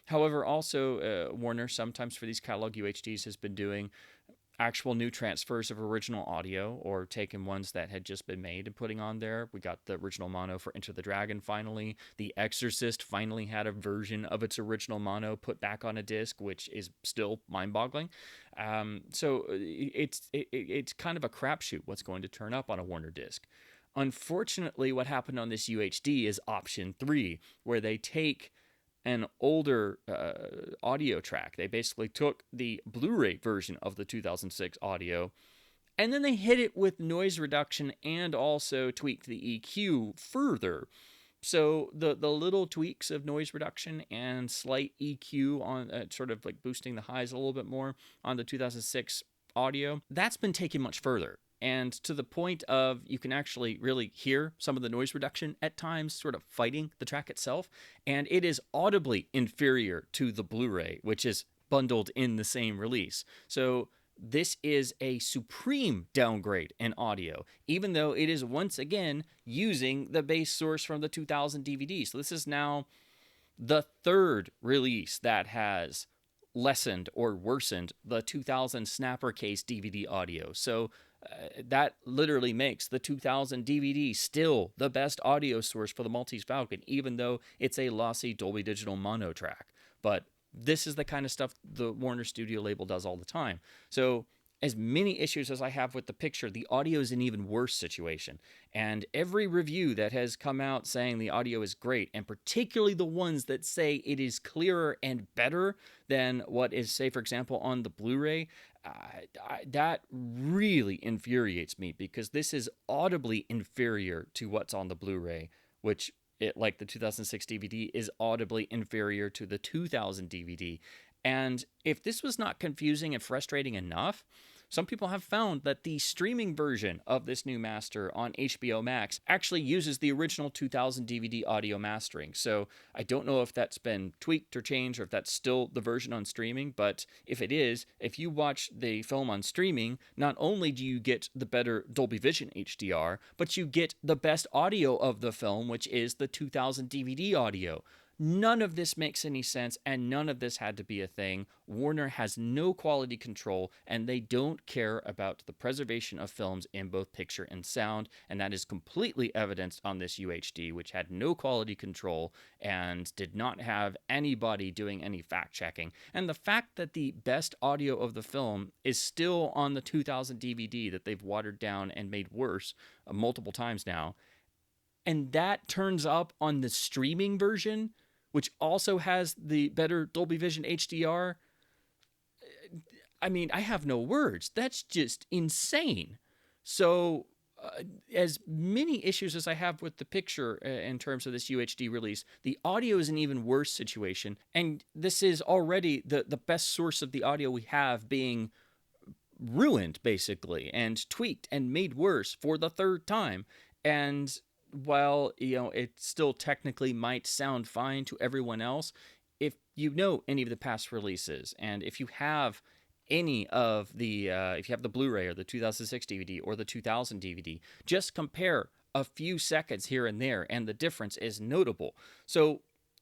However, also Warner sometimes for these catalog UHDs has been doing actual new transfers of original audio, or taking ones that had just been made and putting on there. We got the original mono for Enter the Dragon finally. The Exorcist finally had a version of its original mono put back on a disc, which is still mind-boggling. So it's kind of a crapshoot what's going to turn up on a Warner disc. Unfortunately, what happened on this UHD is option 3, where they take an older audio track. They basically took the Blu-ray version of the 2006 audio, and then they hit it with noise reduction and also tweaked the EQ further. So the little tweaks of noise reduction and slight EQ on sort of like boosting the highs a little bit more on the 2006 audio, that's been taken much further. And to the point of you can actually really hear some of the noise reduction at times sort of fighting the track itself. And it is audibly inferior to the Blu-ray, which is bundled in the same release. So this is a supreme downgrade in audio, even though it is once again using the base source from the 2000 DVD. So this is now the third release that has lessened or worsened the 2000 snapper case DVD audio. So that literally makes the 2000 DVD still the best audio source for the Maltese Falcon, even though it's a lossy Dolby Digital mono track. But this is the kind of stuff the Warner Studio label does all the time. So as many issues as I have with the picture, the audio is an even worse situation. And every review that has come out saying the audio is great, and particularly the ones that say it is clearer and better than what is, say, for example, on the Blu-ray, that really infuriates me, because this is audibly inferior to what's on the Blu-ray, which, like the 2006 DVD, is audibly inferior to the 2000 DVD. And if this was not confusing and frustrating enough, some people have found that the streaming version of this new master on HBO Max actually uses the original 2000 DVD audio mastering. So I don't know if that's been tweaked or changed, or if that's still the version on streaming, but if it is, if you watch the film on streaming, not only do you get the better Dolby Vision HDR, but you get the best audio of the film, which is the 2000 DVD audio. None of this makes any sense, and none of this had to be a thing. Warner has no quality control, and they don't care about the preservation of films in both picture and sound, and that is completely evidenced on this UHD, which had no quality control and did not have anybody doing any fact-checking. And the fact that the best audio of the film is still on the 2000 DVD that they've watered down and made worse multiple times now, and that turns up on the streaming version, which also has the better Dolby Vision HDR. I mean, I have no words. That's just insane. So, as many issues as I have with the picture in terms of this UHD release, the audio is an even worse situation. And this is already the best source of the audio we have being ruined, basically, and tweaked and made worse for the third time. And while, it still technically might sound fine to everyone else, if you know any of the past releases, and if you have any of the, if you have the Blu-ray or the 2006 DVD or the 2000 DVD, just compare a few seconds here and there, and the difference is notable. So,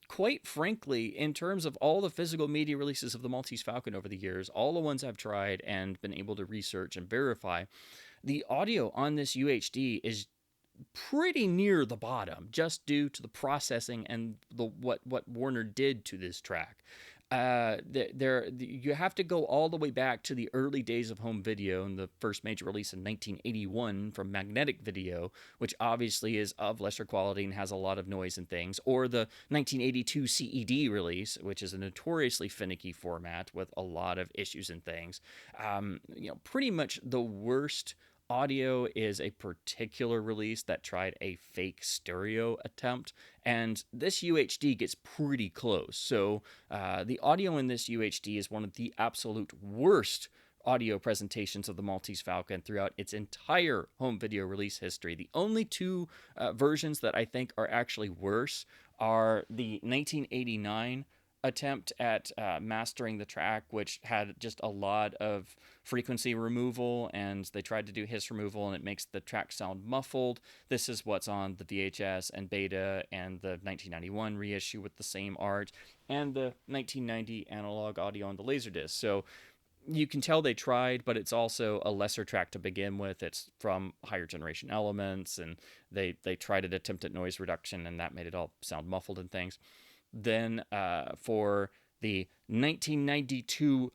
quite frankly, in terms of all the physical media releases of the Maltese Falcon over the years, all the ones I've tried and been able to research and verify, the audio on this UHD is pretty near the bottom, just due to the processing and what Warner did to this track. You have to go all the way back to the early days of home video, and the first major release in 1981 from Magnetic Video, which obviously is of lesser quality and has a lot of noise and things, or the 1982 CED release, which is a notoriously finicky format with a lot of issues and things. Pretty much the worst audio is a particular release that tried a fake stereo attempt, and this UHD gets pretty close. So the audio in this UHD is one of the absolute worst audio presentations of the Maltese Falcon throughout its entire home video release history. The only two versions that I think are actually worse are the 1989 attempt at mastering the track, which had just a lot of frequency removal, and they tried to do hiss removal, and it makes the track sound muffled. This is what's on the VHS and beta and the 1991 reissue with the same art, and the 1990 analog audio on the Laserdisc. So you can tell they tried, but it's also a lesser track to begin with. It's from higher generation elements, and they tried to attempt at noise reduction, and that made it all sound muffled and things. Then for the 1992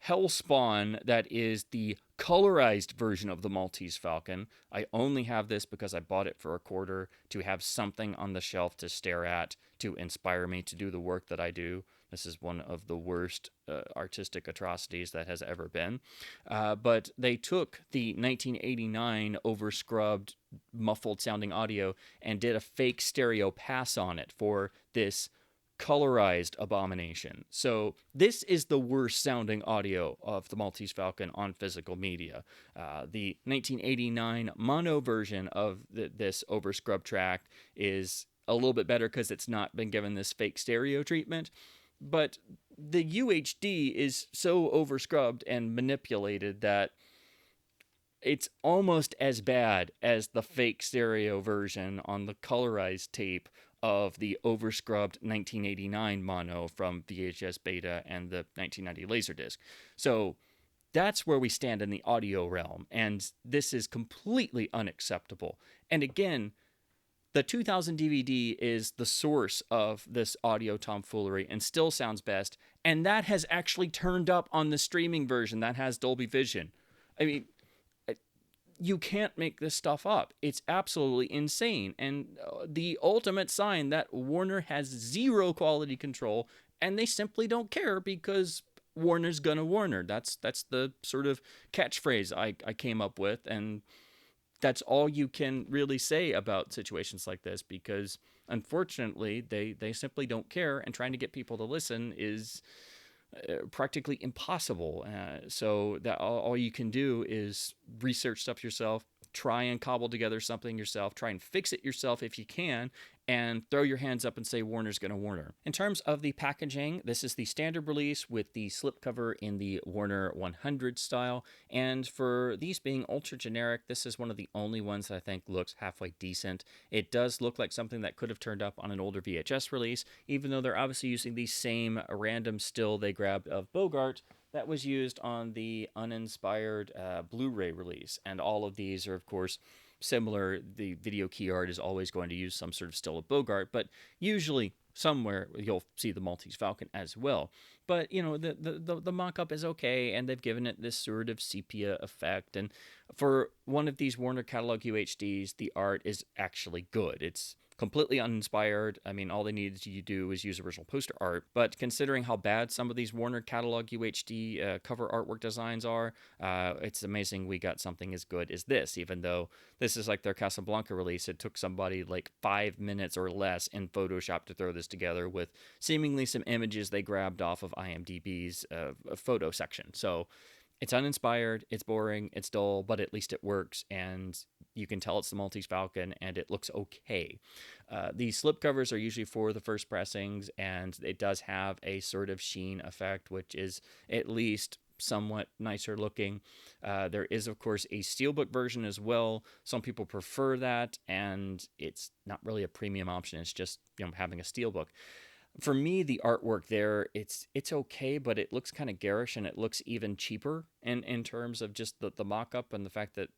Hellspawn, that is the colorized version of the Maltese Falcon. I only have this because I bought it for a quarter to have something on the shelf to stare at, to inspire me to do the work that I do. This is one of the worst artistic atrocities that has ever been. But they took the 1989 overscrubbed, muffled sounding audio and did a fake stereo pass on it for this colorized abomination. So this is the worst sounding audio of the Maltese Falcon on physical media. The 1989 mono version of this overscrubbed track is a little bit better because it's not been given this fake stereo treatment. But the UHD is so overscrubbed and manipulated that it's almost as bad as the fake stereo version on the colorized tape of the overscrubbed 1989 mono from VHS Beta and the 1990 Laserdisc. So that's where we stand in the audio realm, and this is completely unacceptable. And again, the 2000 DVD is the source of this audio tomfoolery and still sounds best, and that has actually turned up on the streaming version that has Dolby Vision. I mean, you can't make this stuff up. It's absolutely insane. And the ultimate sign that Warner has zero quality control, and they simply don't care because Warner's gonna Warner. That's the sort of catchphrase I came up with, and that's all you can really say about situations like this, because unfortunately they simply don't care, and trying to get people to listen is practically impossible. So that all you can do is research stuff yourself, try and cobble together something yourself, try and fix it yourself if you can, and throw your hands up and say Warner's gonna Warner. In terms of the packaging, this is the standard release with the slipcover in the Warner 100 style, and for these being ultra generic, this is one of the only ones that I think looks halfway decent. It does look like something that could have turned up on an older VHS release, even though they're obviously using the same random still they grabbed of Bogart that was used on the uninspired Blu-ray release. And all of these are, of course, similar. The video key art is always going to use some sort of still of Bogart, but usually somewhere you'll see the Maltese Falcon as well. But you know, the mock-up is okay, and they've given it this sort of sepia effect. And for one of these Warner catalog UHDs, the art is actually good. It's completely uninspired. I mean, all they needed to do is use original poster art. But considering how bad some of these Warner catalog UHD cover artwork designs are, it's amazing we got something as good as this, even though this is like their Casablanca release. It took somebody like 5 minutes or less in Photoshop to throw this together with seemingly some images they grabbed off of IMDb's photo section. So it's uninspired, it's boring, it's dull, but at least it works, and you can tell it's the Maltese Falcon, and it looks okay. The slipcovers are usually for the first pressings, and it does have a sort of sheen effect, which is at least somewhat nicer looking. There is, of course, a Steelbook version as well. Some people prefer that, and it's not really a premium option. It's just, you know, having a Steelbook. For me, the artwork there, it's okay, but it looks kind of garish, and it looks even cheaper in terms of just the mock-up and the fact that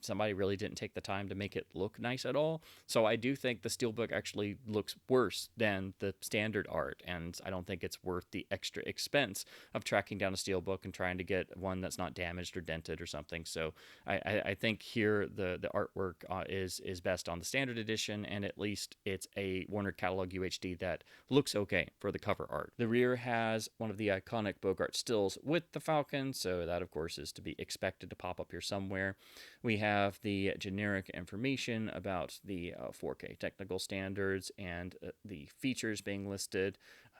somebody really didn't take the time to make it look nice at all. So I do think the Steelbook actually looks worse than the standard art, and I don't think it's worth the extra expense of tracking down a Steelbook and trying to get one that's not damaged or dented or something. So I think here the artwork is best on the standard edition, and at least it's a Warner Catalog UHD that looks okay for the cover art. The rear has one of the iconic Bogart stills with the Falcon, so that of course is to be expected to pop up here somewhere. We have the generic information about the 4K technical standards and the features being listed.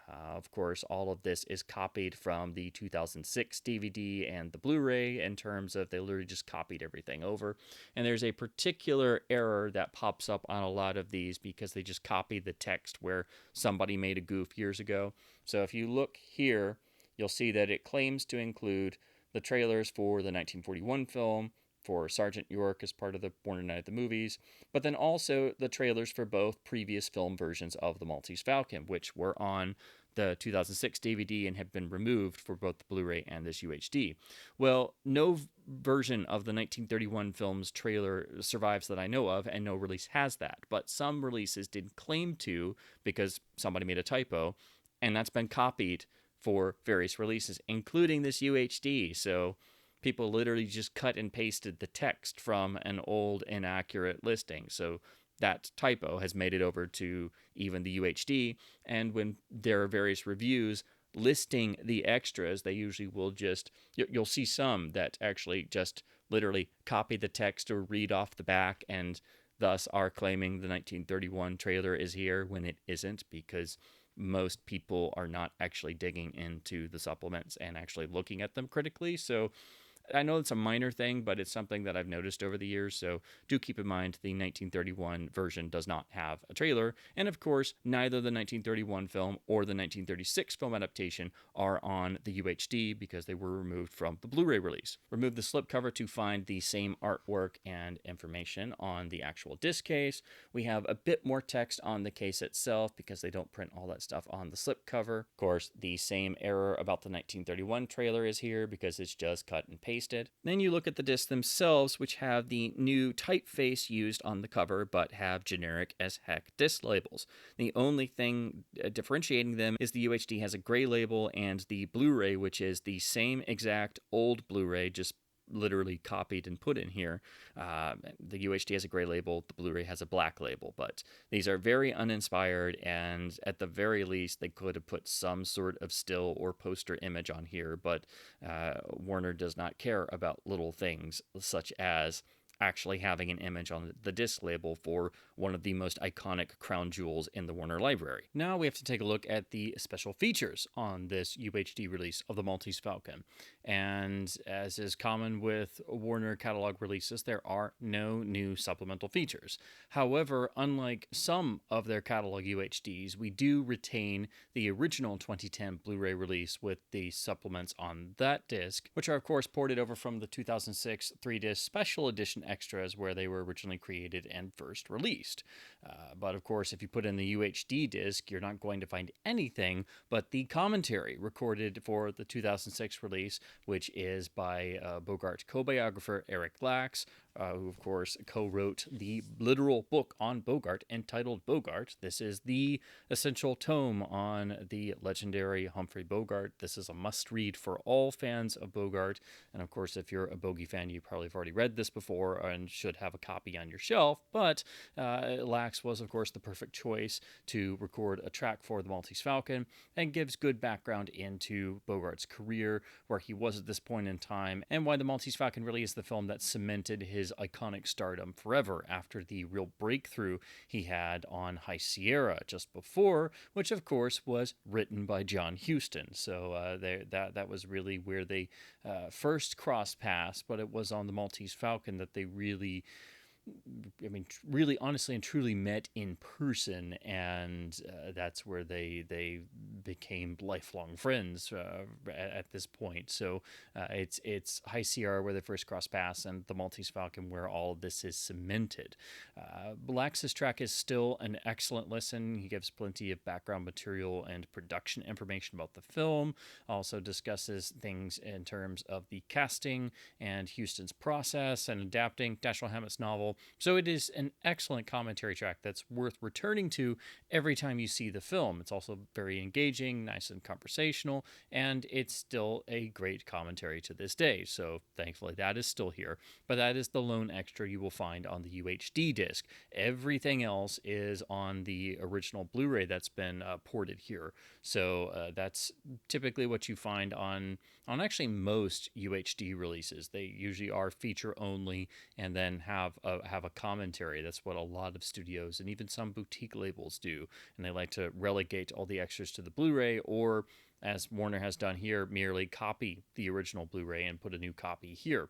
Of course, all of this is copied from the 2006 DVD and the Blu-ray in terms of they literally just copied everything over. And there's a particular error that pops up on a lot of these because they just copied the text where somebody made a goof years ago. So if you look here, you'll see that it claims to include the trailers for the 1941 film, for Sergeant York as part of the Warner Night at the Movies, but then also the trailers for both previous film versions of the Maltese Falcon, which were on the 2006 DVD and have been removed for both the Blu-ray and this UHD. Well, no version of the 1931 film's trailer survives that I know of, and no release has that. But some releases did claim to, because somebody made a typo, and that's been copied for various releases, including this UHD. So people literally just cut and pasted the text from an old inaccurate listing. So that typo has made it over to even the UHD. And when there are various reviews listing the extras, they usually will just, you'll see some that actually just literally copy the text or read off the back and thus are claiming the 1931 trailer is here when it isn't, because most people are not actually digging into the supplements and actually looking at them critically. So I know it's a minor thing, but it's something that I've noticed over the years, so do keep in mind the 1931 version does not have a trailer, and of course, neither the 1931 film or the 1936 film adaptation are on the UHD because they were removed from the Blu-ray release. Remove the slipcover to find the same artwork and information on the actual disc case. We have a bit more text on the case itself because they don't print all that stuff on the slipcover. Of course, the same error about the 1931 trailer is here because it's just cut and pasted. Then you look at the discs themselves, which have the new typeface used on the cover, but have generic as heck disc labels. The only thing differentiating them is the UHD has a gray label, and the Blu-ray, which is the same exact old Blu-ray, just literally copied and put in here. The UHD has a gray label, the Blu-ray has a black label, but these are very uninspired, and at the very least they could have put some sort of still or poster image on here, but Warner does not care about little things such as actually having an image on the disc label for one of the most iconic crown jewels in the Warner library. Now we have to take a look at the special features on this UHD release of the Maltese Falcon. And as is common with Warner catalog releases, there are no new supplemental features. However, unlike some of their catalog UHDs, we do retain the original 2010 Blu-ray release with the supplements on that disc, which are of course ported over from the 2006 3-disc special edition extras where they were originally created and first released. But of course, if you put in the UHD disc, you're not going to find anything but the commentary recorded for the 2006 release, which is by Bogart co-biographer Eric Lax, who of course co-wrote the literal book on Bogart entitled Bogart. This is the essential tome on the legendary Humphrey Bogart. This is a must-read for all fans of Bogart, and of course if you're a Bogey fan, you probably have already read this before and should have a copy on your shelf, but Lax was of course the perfect choice to record a track for the Maltese Falcon and gives good background into Bogart's career, where he was at this point in time, and why the Maltese Falcon really is the film that cemented his iconic stardom forever after the real breakthrough he had on High Sierra just before, which of course was written by John Huston. So that was really where they first crossed paths, but it was on the Maltese Falcon that they really honestly and truly met in person, and that's where they became lifelong friends at this point. So it's High Sierra where they first crossed paths, and the Maltese Falcon where all of this is cemented. Lax's track is still an excellent listen. He gives plenty of background material and production information about the film, also discusses things in terms of the casting and Huston's process and adapting Dashiell Hammett's novel. So it is an excellent commentary track that's worth returning to every time you see the film. It's also very engaging, nice and conversational, and it's still a great commentary to this day. So thankfully that is still here, but that is the lone extra you will find on the UHD disc. Everything else is on the original Blu-ray that's been ported here. So that's typically what you find on actually most UHD releases. They usually are feature only and then have have a commentary. That's what a lot of studios and even some boutique labels do. And they like to relegate all the extras to the Blu-ray, or, as Warner has done here, merely copy the original Blu-ray and put a new copy here.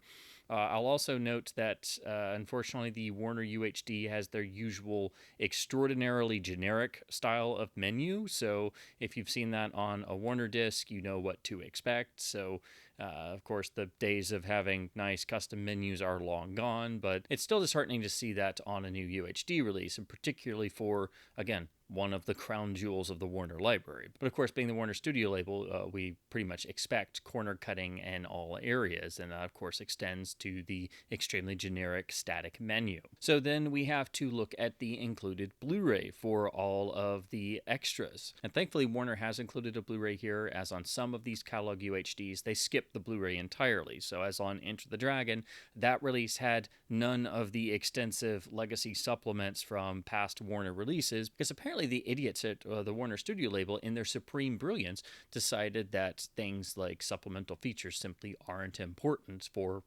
I'll also note that, unfortunately, the Warner UHD has their usual extraordinarily generic style of menu. So if you've seen that on a Warner disc, you know what to expect. So, of course, the days of having nice custom menus are long gone, but it's still disheartening to see that on a new UHD release, and particularly for, again, one of the crown jewels of the Warner library. But of course, being the Warner Studio label, we pretty much expect corner cutting in all areas, and that of course extends to the extremely generic static menu. So then we have to look at the included Blu-ray for all of the extras. And thankfully, Warner has included a Blu-ray here, as on some of these catalog UHDs, they skip the Blu-ray entirely. So as on Enter the Dragon, that release had none of the extensive legacy supplements from past Warner releases, because apparently the idiots at the Warner Studio label, in their supreme brilliance, decided that things like supplemental features simply aren't important for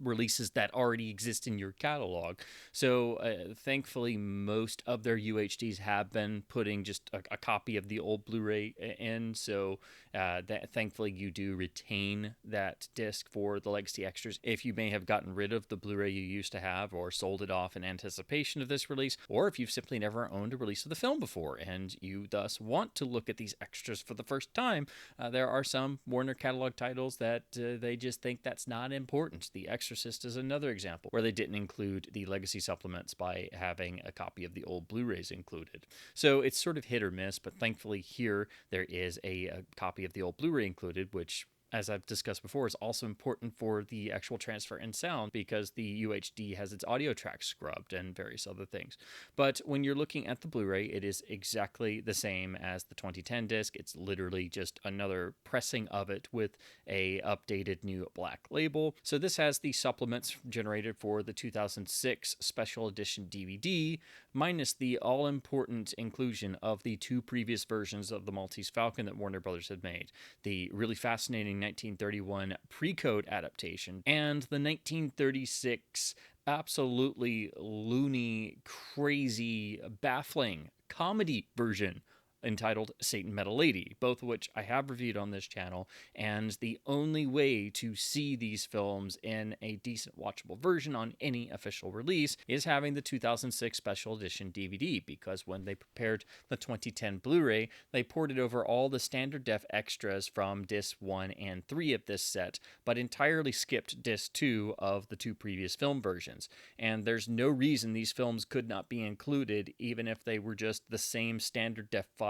releases that already exist in your catalog. So thankfully, most of their UHDs have been putting just a copy of the old Blu-ray in, so that thankfully you do retain that disc for the legacy extras. If you may have gotten rid of the Blu-ray you used to have, or sold it off in anticipation of this release, or if you've simply never owned a release of the film before and you thus want to look at these extras for the first time, there are some Warner catalog titles that they just think that's not important. The Exorcist is another example where they didn't include the legacy supplements by having a copy of the old Blu-rays included. So it's sort of hit or miss, but thankfully here there is a copy of the old Blu-ray included, which, as I've discussed before, is also important for the actual transfer in sound, because the UHD has its audio tracks scrubbed and various other things. But when you're looking at the Blu-ray, it is exactly the same as the 2010 disc. It's literally just another pressing of it with a updated new black label. So this has the supplements generated for the 2006 special edition DVD, minus the all-important inclusion of the two previous versions of the Maltese Falcon that Warner Brothers had made. The really fascinating 1931 pre-code adaptation and the 1936 absolutely loony, crazy, baffling comedy version entitled Satan Met a Lady, both of which I have reviewed on this channel. And the only way to see these films in a decent watchable version on any official release is having the 2006 special edition DVD, because when they prepared the 2010 Blu-ray, they ported over all the standard def extras from disc 1 and 3 of this set, but entirely skipped disc 2 of the two previous film versions. And there's no reason these films could not be included, even if they were just the same standard def files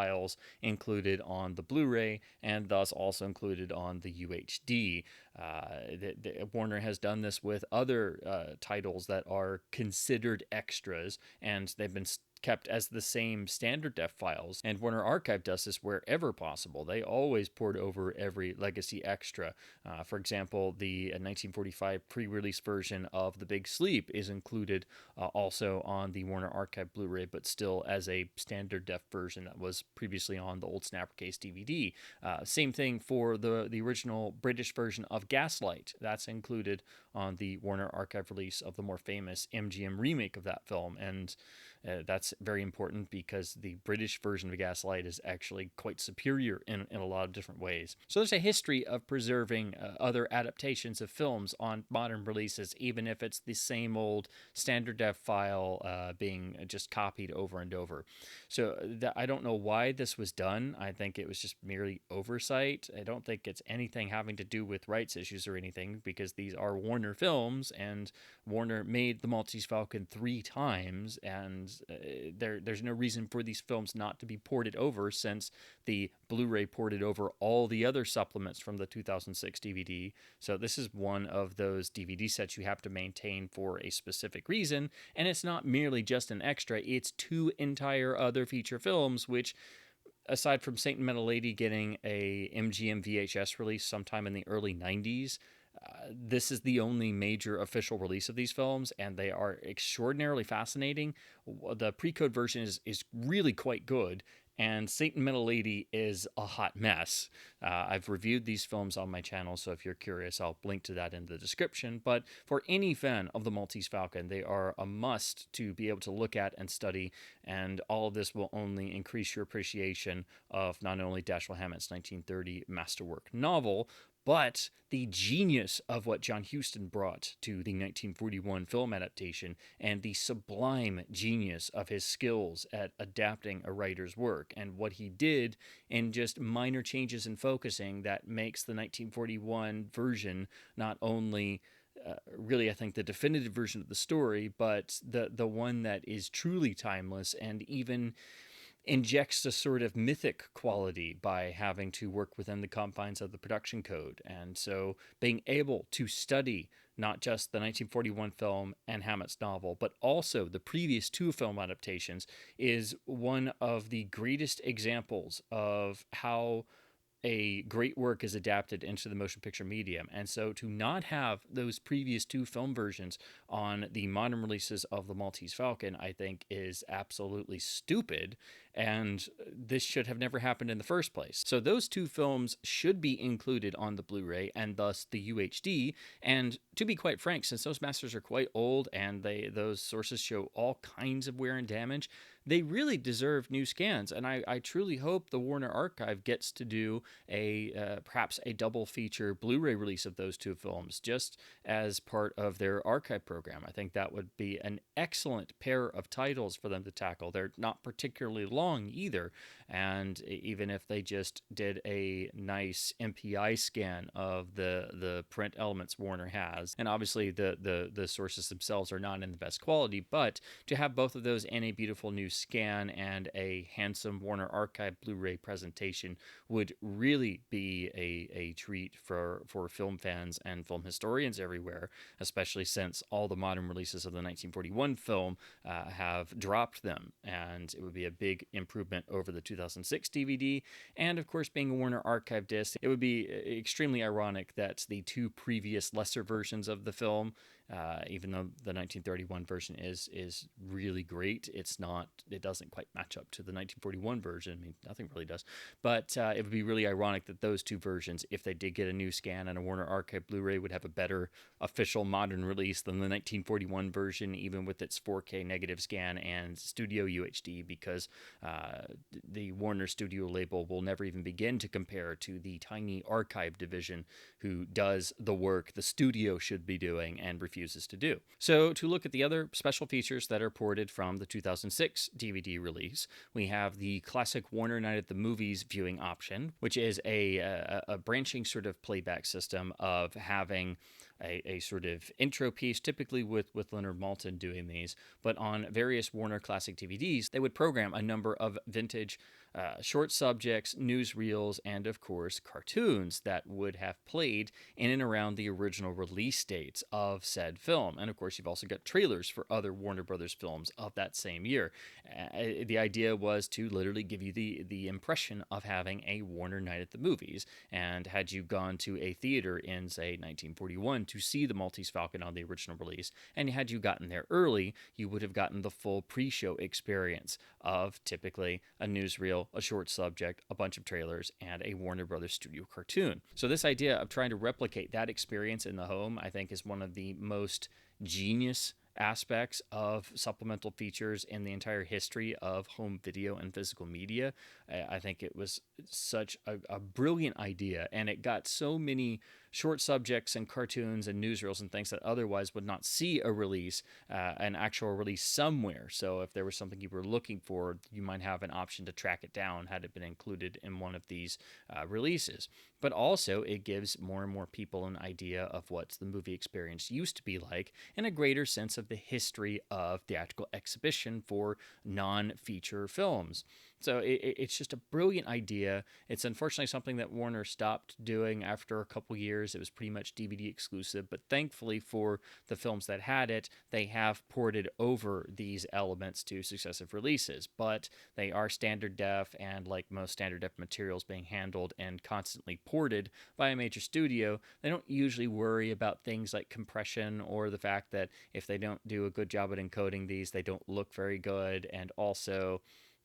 included on the Blu-ray and thus also included on the UHD. Warner has done this with other titles that are considered extras, and they've been kept as the same standard def files, and Warner Archive does this wherever possible. They always port over every legacy extra. For example, the 1945 pre-release version of The Big Sleep is included also on the Warner Archive Blu-ray, but still as a standard def version that was previously on the old Snappercase DVD. Same thing for the original British version of Gaslight. That's included on the Warner Archive release of the more famous MGM remake of that film, and that's very important because the British version of Gaslight is actually quite superior in a lot of different ways. So there's a history of preserving other adaptations of films on modern releases, even if it's the same old standard def file being just copied over and over. So I don't know why this was done. I think it was just merely oversight. I don't think it's anything having to do with rights issues or anything, because these are Warner films, and Warner made the Maltese Falcon 3 times, and there's no reason for these films not to be ported over, since the Blu-ray ported over all the other supplements from the 2006 DVD. So this is one of those DVD sets you have to maintain for a specific reason, and it's not merely just an extra, it's two entire other feature films, which, aside from Satan Met a Lady getting a MGM VHS release sometime in the early 90s, this is the only major official release of these films, and they are extraordinarily fascinating. The pre-code version is really quite good, and Satan Metal Lady is a hot mess. I've reviewed these films on my channel, so if you're curious, I'll link to that in the description. But for any fan of the Maltese Falcon, they are a must to be able to look at and study, and all of this will only increase your appreciation of not only Dashiell Hammett's 1930 masterwork novel, but the genius of what John Huston brought to the 1941 film adaptation, and the sublime genius of his skills at adapting a writer's work, and what he did in just minor changes in focusing that makes the 1941 version not only really, I think, the definitive version of the story, but the one that is truly timeless and even injects a sort of mythic quality by having to work within the confines of the production code. And so being able to study not just the 1941 film and Hammett's novel, but also the previous two film adaptations is one of the greatest examples of how a great work is adapted into the motion picture medium. And so to not have those previous two film versions on the modern releases of the Maltese Falcon, I think is absolutely stupid. And this should have never happened in the first place. So those two films should be included on the Blu-ray and thus the UHD. And to be quite frank, since those masters are quite old and those sources show all kinds of wear and damage, they really deserve new scans. And I truly hope the Warner Archive gets to do perhaps a double feature Blu-ray release of those two films just as part of their archive program. I think that would be an excellent pair of titles for them to tackle. They're not particularly long either, and even if they just did a nice MPI scan of the print elements Warner has, and obviously the sources themselves are not in the best quality, but to have both of those in a beautiful new scan and a handsome Warner Archive Blu-ray presentation would really be a treat for film fans and film historians everywhere, especially since all the modern releases of the 1941 film have dropped them, and it would be a big improvement over the 2006 DVD. And of course, being a Warner Archive disc, it would be extremely ironic that the two previous lesser versions of the film, even though the 1931 version is really great, it doesn't quite match up to the 1941 version. I mean, nothing really does. But it would be really ironic that those two versions, if they did get a new scan and a Warner Archive Blu-ray, would have a better official modern release than the 1941 version, even with its 4K negative scan and Studio UHD, because the Warner Studio label will never even begin to compare to the tiny archive division who does the work the studio should be doing and refuses to do. So to look at the other special features that are ported from the 2006 DVD release, we have the classic Warner Night at the Movies viewing option, which is a branching sort of playback system of having a sort of intro piece, typically with Leonard Maltin doing these, but on various Warner Classic DVDs, they would program a number of vintage short subjects, newsreels, and of course cartoons that would have played in and around the original release dates of said film. And of course, you've also got trailers for other Warner Brothers films of that same year. The idea was to literally give you the impression of having a Warner Night at the Movies. And had you gone to a theater in, say, 1941 to see the Maltese Falcon on the original release, and had you gotten there early, you would have gotten the full pre-show experience of typically a newsreel, a short subject, a bunch of trailers, and a Warner Brothers studio cartoon. So this idea of trying to replicate that experience in the home, I think, is one of the most genius aspects of supplemental features in the entire history of home video and physical media. I think it was such a brilliant idea, and it got so many short subjects and cartoons and newsreels and things that otherwise would not see a release, an actual release somewhere. So if there was something you were looking for, you might have an option to track it down had it been included in one of these releases. But also, it gives more and more people an idea of what the movie experience used to be like, and a greater sense of the history of theatrical exhibition for non-feature films. So it's just a brilliant idea. It's unfortunately something that Warner stopped doing after a couple years. It was pretty much DVD exclusive, but thankfully for the films that had it, they have ported over these elements to successive releases. But they are standard def, and like most standard def materials being handled and constantly ported by a major studio, they don't usually worry about things like compression or the fact that if they don't do a good job at encoding these, they don't look very good, and also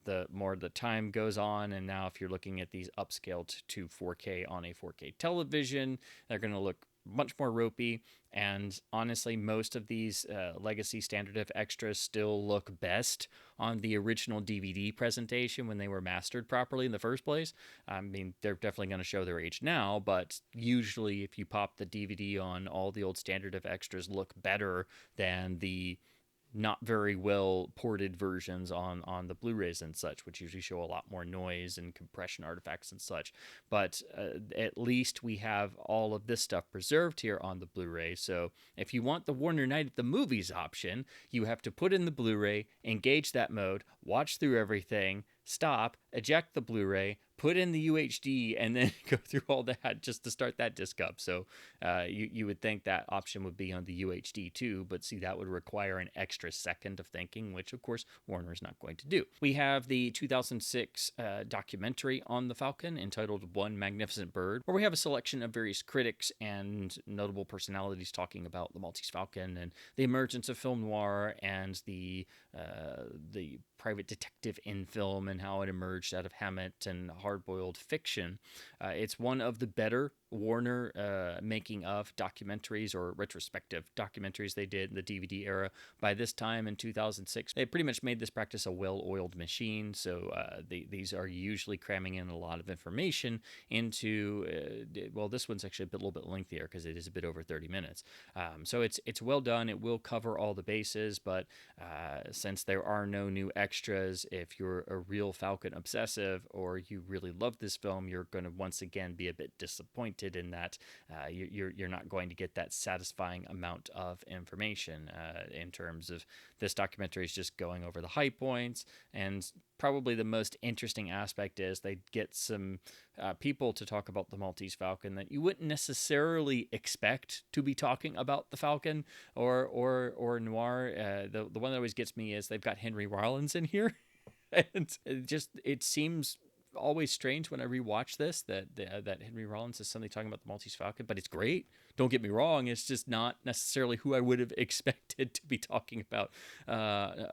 the more the time goes on, and now if you're looking at these upscaled to 4K on a 4K television, they're going to look much more ropey. And honestly, most of these legacy standard def extras still look best on the original DVD presentation when they were mastered properly in the first place. I mean, they're definitely going to show their age now, but usually if you pop the DVD on, all the old standard def extras look better than the not very well ported versions on the Blu-rays and such, which usually show a lot more noise and compression artifacts and such. But at least we have all of this stuff preserved here on the Blu-ray. So if you want the Warner Night at the Movies option, you have to put in the Blu-ray, engage that mode, watch through everything, stop, eject the Blu-ray, put in the UHD, and then go through all that just to start that disc up. So you would think that option would be on the UHD too, but see, that would require an extra second of thinking, which of course Warner is not going to do. We have the 2006 documentary on the Falcon entitled One Magnificent Bird, where we have a selection of various critics and notable personalities talking about the Maltese Falcon and the emergence of film noir and the private detective in film and how it emerged out of Hammett and hard-boiled fiction. It's one of the better Warner making of documentaries or retrospective documentaries they did in the DVD era. By this time in 2006, they pretty much made this practice a well-oiled machine. So these are usually cramming in a lot of information into, well, this one's actually a little bit lengthier because it is a bit over 30 minutes. So it's well done. It will cover all the bases, but since there are no new extras, if you're a real Falcon obsessive or you really love this film, you're going to once again be a bit disappointed in that you're not going to get that satisfying amount of information in terms of this documentary is just going over the high points. And probably the most interesting aspect is they get some people to talk about the Maltese Falcon that you wouldn't necessarily expect to be talking about the Falcon or noir. The one that always gets me is they've got Henry Rollins in here. And it seems always strange when I rewatch this that Henry Rollins is suddenly talking about the Maltese Falcon, but it's great. Don't get me wrong; it's just not necessarily who I would have expected to be talking about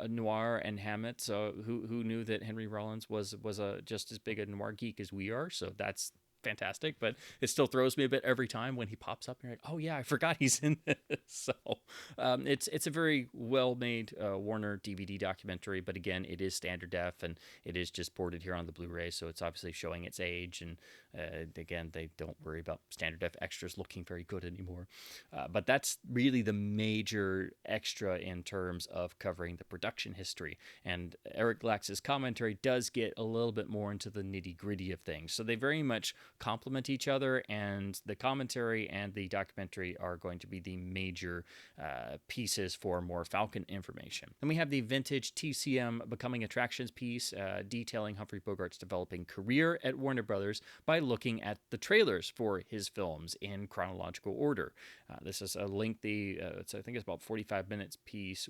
noir and Hammett. So who knew that Henry Rollins was just as big a noir geek as we are? So that's fantastic, but it still throws me a bit every time when he pops up and you're like, oh yeah, I forgot he's in this. So it's a very well made Warner DVD documentary, but again, it is standard def and it is just ported here on the Blu-ray, so it's obviously showing its age. And again, they don't worry about standard def extras looking very good anymore, but that's really the major extra in terms of covering the production history. And Eric Lax's commentary does get a little bit more into the nitty gritty of things, so they very much complement each other, and the commentary and the documentary are going to be the major pieces for more Falcon information. Then we have the vintage TCM Becoming Attractions piece detailing Humphrey Bogart's developing career at Warner Brothers by looking at the trailers for his films in chronological order. This is a lengthy, I think it's about 45 minutes piece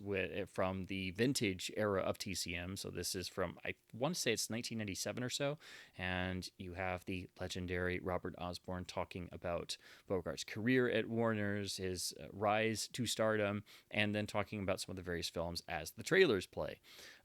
from the vintage era of TCM. So this is from, I want to say it's 1997 or so, and you have the legendary Robert Osborne talking about Bogart's career at Warner's, his rise to stardom, and then talking about some of the various films as the trailers play.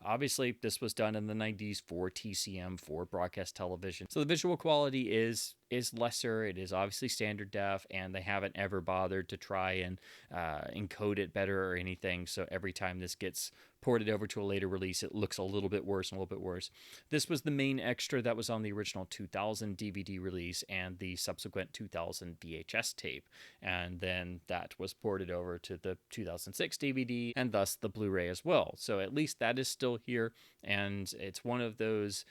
Obviously, this was done in the 90s for TCM, for broadcast television, so the visual quality is lesser. It is obviously standard def, and they haven't ever bothered to try and encode it better or anything, so every time this gets ported over to a later release, it looks a little bit worse and a little bit worse. This was the main extra that was on the original 2000 DVD release and the subsequent 2000 VHS tape, and then that was ported over to the 2006 DVD and thus the Blu-ray as well. So at least that is still here, and it's one of those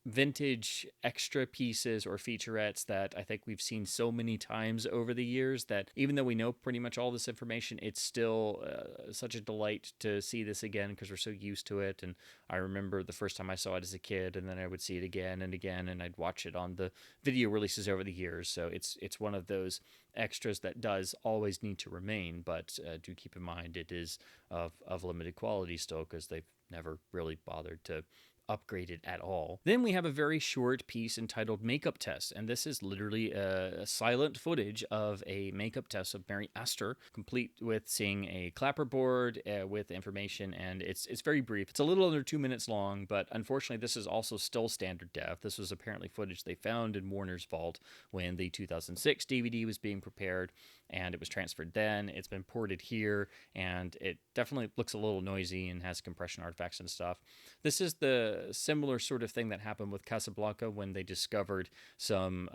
vintage extra pieces or featurettes that I think we've seen so many times over the years that even though we know pretty much all this information, it's still such a delight to see this again because we're so used to it. And I remember the first time I saw it as a kid, and then I would see it again and again, and I'd watch it on the video releases over the years. So it's one of those extras that does always need to remain, but do keep in mind it is of limited quality still because they've never really bothered to upgraded at all. Then we have a very short piece entitled Makeup Test, and this is literally a silent footage of a makeup test of Mary Astor, complete with seeing a clapperboard with information, and it's very brief. It's a little under 2 minutes long, but unfortunately this is also still standard def. This was apparently footage they found in Warner's vault when the 2006 DVD was being prepared, and it was transferred then. It's been ported here, and it definitely looks a little noisy and has compression artifacts and stuff. This is the similar sort of thing that happened with Casablanca when they discovered some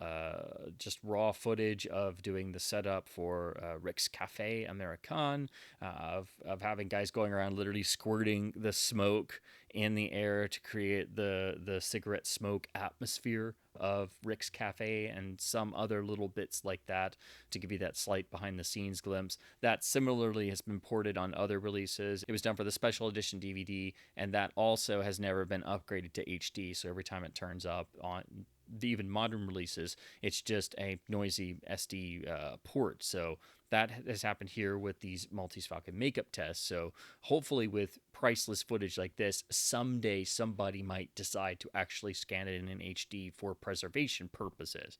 just raw footage of doing the setup for Rick's Cafe American, of having guys going around literally squirting the smoke in the air to create the cigarette smoke atmosphere of Rick's Cafe, and some other little bits like that to give you that slight behind the scenes glimpse. That similarly has been ported on other releases. It was done for the special edition DVD, and that also has never been upgraded to HD, so every time it turns up on the even modern releases, it's just a noisy SD port. So that has happened here with these Maltese Falcon makeup tests. So hopefully with priceless footage like this, someday somebody might decide to actually scan it in HD for preservation purposes.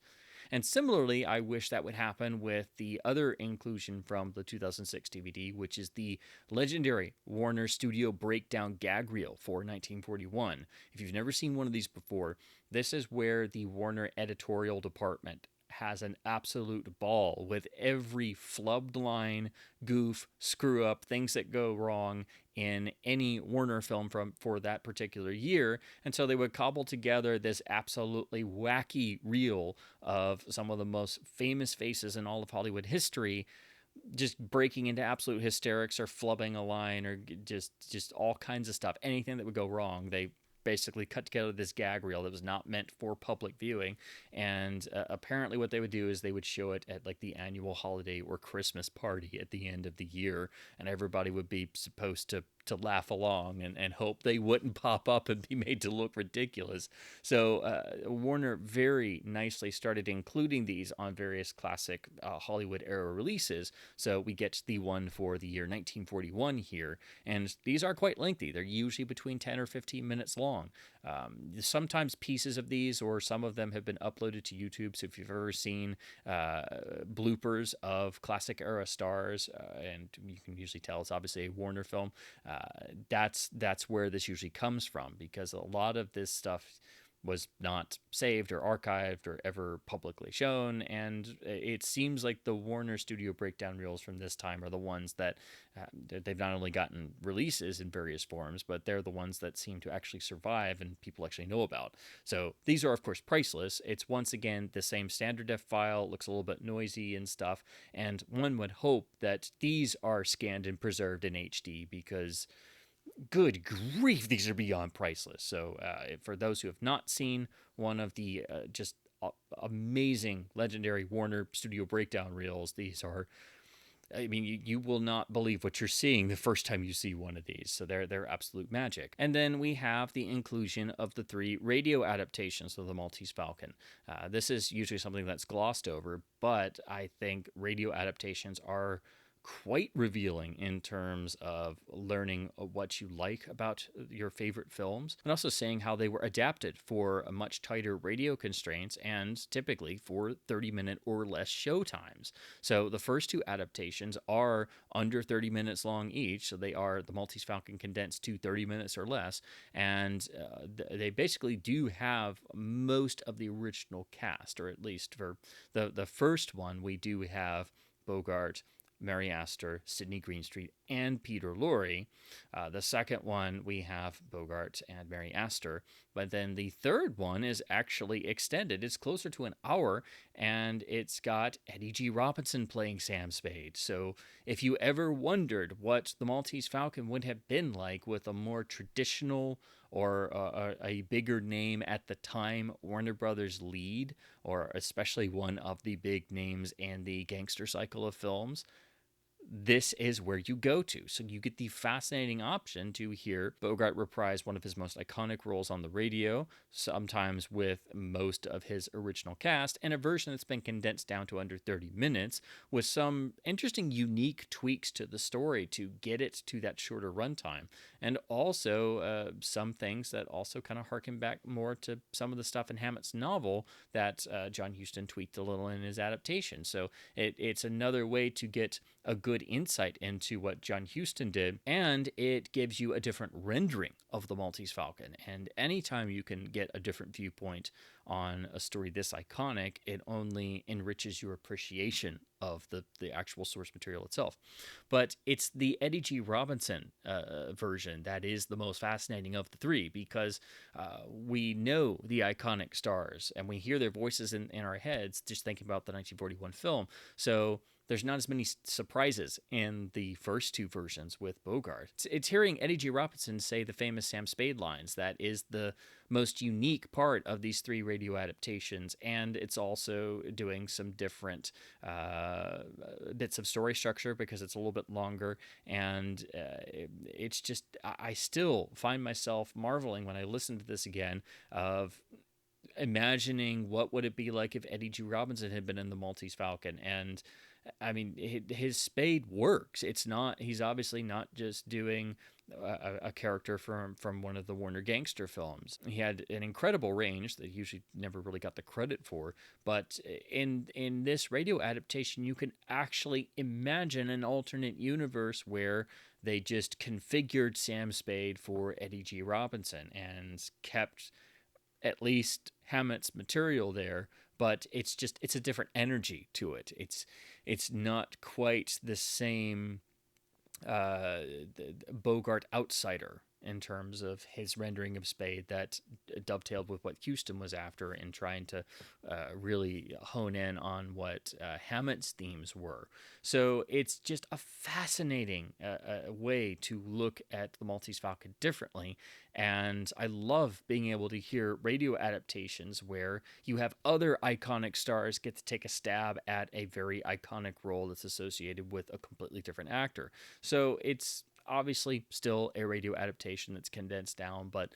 And similarly, I wish that would happen with the other inclusion from the 2006 DVD, which is the legendary Warner Studio Breakdown gag reel for 1941. If you've never seen one of these before, this is where the Warner editorial department has an absolute ball with every flubbed line, goof, screw up, things that go wrong in any Warner film for that particular year. And so they would cobble together this absolutely wacky reel of some of the most famous faces in all of Hollywood history, just breaking into absolute hysterics or flubbing a line or just all kinds of stuff. Anything that would go wrong, they basically cut together this gag reel that was not meant for public viewing. And apparently what they would do is they would show it at like the annual holiday or Christmas party at the end of the year, and everybody would be supposed to laugh along and hope they wouldn't pop up and be made to look ridiculous. So Warner very nicely started including these on various classic Hollywood era releases. So we get the one for the year 1941 here, and these are quite lengthy. They're usually between 10 or 15 minutes long. Sometimes pieces of these or some of them have been uploaded to YouTube. So if you've ever seen bloopers of classic era stars, and you can usually tell it's obviously a Warner film, that's where this usually comes from, because a lot of this stuff was not saved or archived or ever publicly shown, and it seems like the Warner Studio breakdown reels from this time are the ones that they've not only gotten releases in various forms, but they're the ones that seem to actually survive and people actually know about. So these are of course priceless. It's once again the same standard def file, looks a little bit noisy and stuff, and one would hope that these are scanned and preserved in HD, because good grief, these are beyond priceless. So for those who have not seen one of the just amazing legendary Warner Studio breakdown reels, these are, I mean, you will not believe what you're seeing the first time you see one of these. So they're absolute magic. And then we have the inclusion of the 3 radio adaptations of the Maltese Falcon. This is usually something that's glossed over, but I think radio adaptations are quite revealing in terms of learning what you like about your favorite films, and also saying how they were adapted for a much tighter radio constraints and typically for 30-minute or less show times. So the first 2 adaptations are under 30 minutes long each, so they are the Maltese Falcon condensed to 30 minutes or less, and they basically do have most of the original cast, or at least for the first one we do have Bogart, Mary Astor, Sidney Greenstreet, and Peter Lorre. The second one, we have Bogart and Mary Astor. But then the third one is actually extended. It's closer to an hour, and it's got Eddie G. Robinson playing Sam Spade. So if you ever wondered what the Maltese Falcon would have been like with a more traditional or a bigger name at the time Warner Brothers lead, or especially one of the big names in the gangster cycle of films, this is where you go to. So you get the fascinating option to hear Bogart reprise one of his most iconic roles on the radio, sometimes with most of his original cast, and a version that's been condensed down to under 30 minutes with some interesting, unique tweaks to the story to get it to that shorter runtime. And also some things that also kind of harken back more to some of the stuff in Hammett's novel that John Huston tweaked a little in his adaptation. So it's another way to get a good insight into what John Huston did, and it gives you a different rendering of the Maltese Falcon. And anytime you can get a different viewpoint on a story this iconic, it only enriches your appreciation of the actual source material itself. But it's the Eddie G. Robinson version that is the most fascinating of the three, because we know the iconic stars and we hear their voices in our heads just thinking about the 1941 film. So there's not as many surprises in the first two versions with Bogart. It's hearing Eddie G. Robinson say the famous Sam Spade lines that is the most unique part of these three radio adaptations, and it's also doing some different bits of story structure because it's a little bit longer, and it's just, I still find myself marveling when I listen to this again of imagining what would it be like if Eddie G. Robinson had been in the Maltese Falcon. And I mean, his Spade works. He's obviously not just doing a character from one of the Warner gangster films. He had an incredible range that he usually never really got the credit for. But in this radio adaptation, you can actually imagine an alternate universe where they just configured Sam Spade for Eddie G. Robinson and kept at least Hammett's material there, but it's a different energy to it. It's not quite the same Bogart outsider in terms of his rendering of Spade that dovetailed with what Huston was after in trying to really hone in on what Hammett's themes were. So it's just a fascinating way to look at the Maltese Falcon differently. And I love being able to hear radio adaptations where you have other iconic stars get to take a stab at a very iconic role that's associated with a completely different actor. So it's obviously still a radio adaptation that's condensed down, but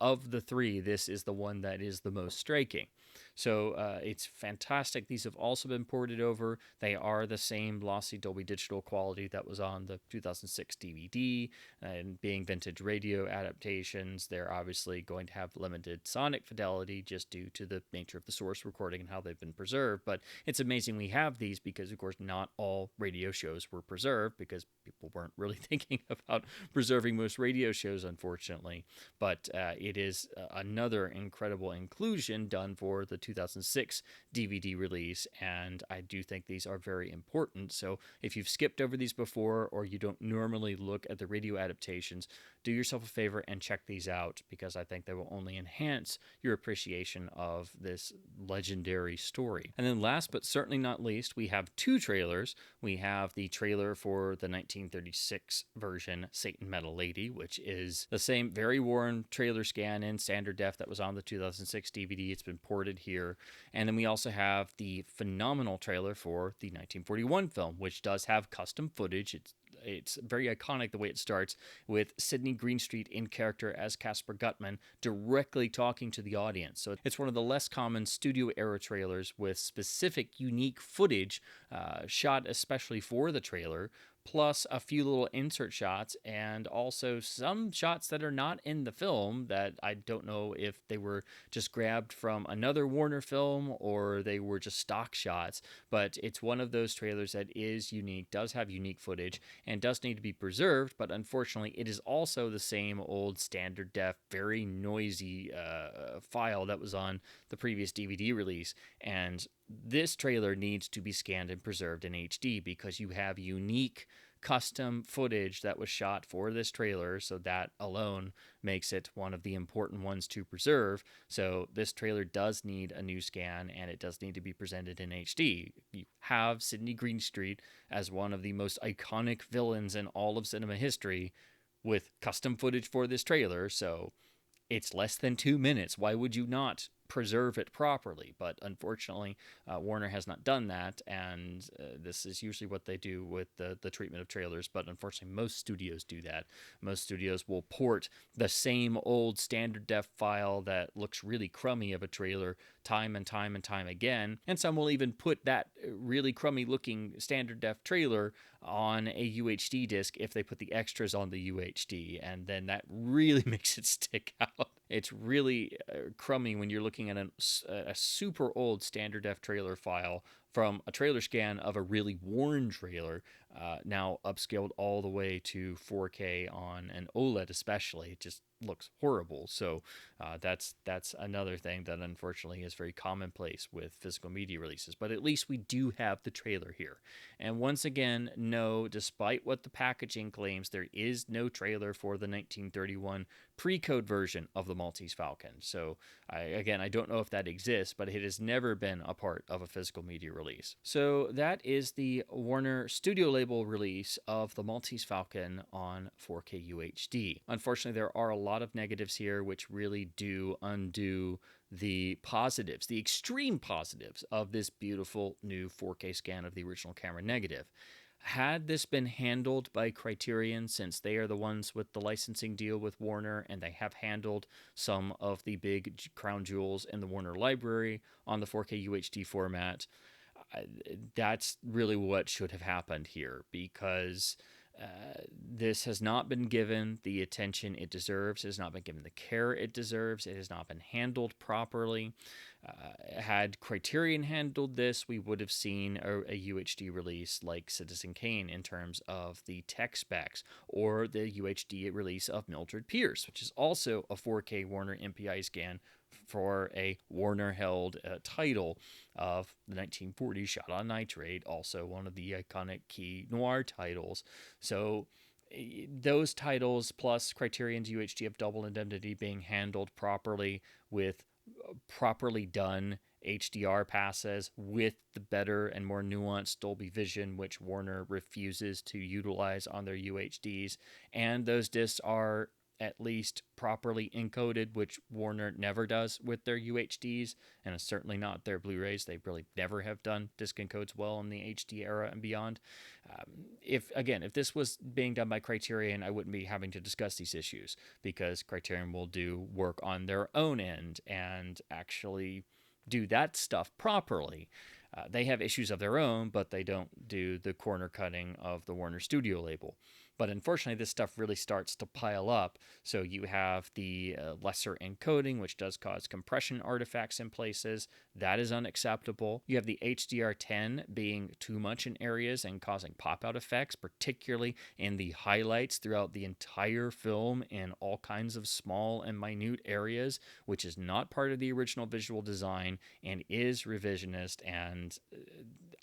of the three, this is the one that is the most striking. So it's fantastic. These have also been ported over. They are the same lossy Dolby Digital quality that was on the 2006 DVD, and being vintage radio adaptations, they're obviously going to have limited sonic fidelity just due to the nature of the source recording and how they've been preserved. But it's amazing we have these because, of course, not all radio shows were preserved because people weren't really thinking about preserving most radio shows, unfortunately. But it is another incredible inclusion done for the 2006 DVD release, and I do think these are very important. So if you've skipped over these before or you don't normally look at the radio adaptations, do yourself a favor and check these out, because I think they will only enhance your appreciation of this legendary story. And then last but certainly not least, we have two trailers. We have the trailer for the 1936 version, Satan Metal Lady, which is the same very worn trailer scan in standard def that was on the 2006 DVD. It's been ported here. And then we also have the phenomenal trailer for the 1941 film, which does have custom footage. It's very iconic the way it starts with Sidney Greenstreet in character as Caspar Gutman directly talking to the audience. So it's one of the less common studio era trailers with specific unique footage shot especially for the trailer, plus a few little insert shots and also some shots that are not in the film that I don't know if they were just grabbed from another Warner film or they were just stock shots, but it's one of those trailers that is unique, does have unique footage, and does need to be preserved, but unfortunately it is also the same old standard def, very noisy file that was on the previous DVD release, and this trailer needs to be scanned and preserved in HD because you have unique custom footage that was shot for this trailer, so that alone makes it one of the important ones to preserve. So this trailer does need a new scan, and it does need to be presented in HD. You have Sidney Greenstreet as one of the most iconic villains in all of cinema history with custom footage for this trailer, so it's less than 2 minutes. Why would you not preserve it properly. But unfortunately, Warner has not done that, and this is usually what they do with the treatment of trailers. But unfortunately, most studios do that. Most studios will port the same old standard def file that looks really crummy of a trailer time and time and time again, and some will even put that really crummy looking standard def trailer on a UHD disc if they put the extras on the UHD, and then that really makes it stick out. It's really crummy when you're looking at a super old standard def trailer file from a trailer scan of a really worn trailer, now upscaled all the way to 4K on an OLED especially. It just looks horrible. So that's another thing that unfortunately is very commonplace with physical media releases. But at least we do have the trailer here. And once again, no, despite what the packaging claims, there is no trailer for the 1931 pre-code version of the Maltese Falcon. So I don't know if that exists, but it has never been a part of a physical media release. So that is the Warner Studio Label release of the Maltese Falcon on 4K UHD. Unfortunately, there are a lot of negatives here which really do undo the positives, the extreme positives of this beautiful new 4K scan of the original camera negative. Had this been handled by Criterion, since they are the ones with the licensing deal with Warner, and they have handled some of the big crown jewels in the Warner library on the 4K UHD format, that's really what should have happened here, because this has not been given the attention it deserves. It has not been given the care it deserves. It has not been handled properly. Had Criterion handled this, we would have seen a UHD release like Citizen Kane in terms of the tech specs, or the UHD release of Mildred Pierce, which is also a 4K Warner MPI scan for a Warner-held title of the 1940s Shot on Nitrate, also one of the iconic key noir titles. So those titles plus Criterion's UHD of Double Indemnity being handled properly with properly done HDR passes with the better and more nuanced Dolby Vision, which Warner refuses to utilize on their UHDs, and those discs are at least properly encoded, which Warner never does with their UHDs, and it's certainly not their Blu-rays. They really never have done disc encodes well in the HD era and beyond. If this was being done by Criterion, I wouldn't be having to discuss these issues, because Criterion will do work on their own end and actually do that stuff properly. They have issues of their own, but they don't do the corner cutting of the Warner Studio label. But unfortunately, this stuff really starts to pile up. So you have the lesser encoding, which does cause compression artifacts in places. That is unacceptable. You have the HDR10 being too much in areas and causing pop-out effects, particularly in the highlights throughout the entire film in all kinds of small and minute areas, which is not part of the original visual design and is revisionist. And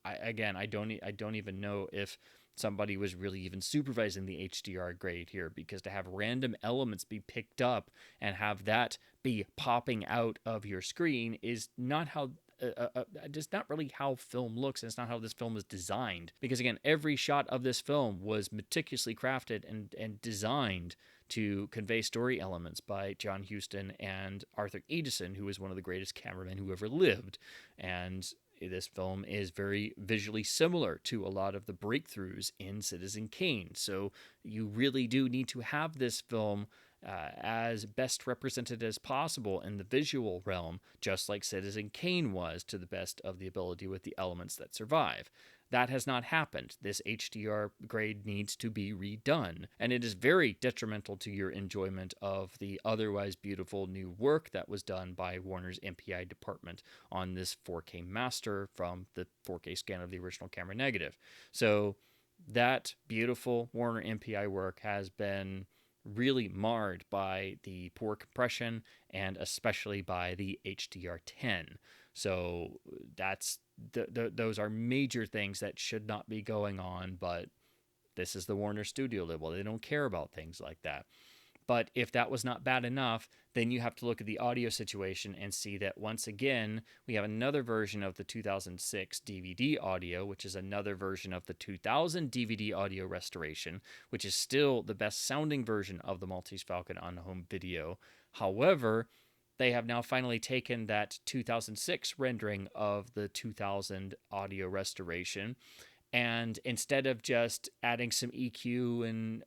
I don't even know if somebody was really even supervising the HDR grade here, because to have random elements be picked up and have that be popping out of your screen is not how just not really how film looks, and it's not how this film was designed. Because again, every shot of this film was meticulously crafted and designed to convey story elements by John Huston and Arthur Edison, who is one of the greatest cameramen who ever lived. And this film is very visually similar to a lot of the breakthroughs in Citizen Kane. So you really do need to have this film as best represented as possible in the visual realm, just like Citizen Kane was to the best of the ability with the elements that survive. That has not happened. This HDR grade needs to be redone, and it is very detrimental to your enjoyment of the otherwise beautiful new work that was done by Warner's MPI department on this 4K master from the 4K scan of the original camera negative. So that beautiful Warner MPI work has been really marred by the poor compression and especially by the HDR10. So that's those are major things that should not be going on, but this is the Warner Studio label. They don't care about things like that. But if that was not bad enough, then you have to look at the audio situation and see that once again, we have another version of the 2006 DVD audio, which is another version of the 2000 DVD audio restoration, which is still the best sounding version of the Maltese Falcon on home video. However, they have now finally taken that 2006 rendering of the 2000 audio restoration, and instead of just adding some EQ and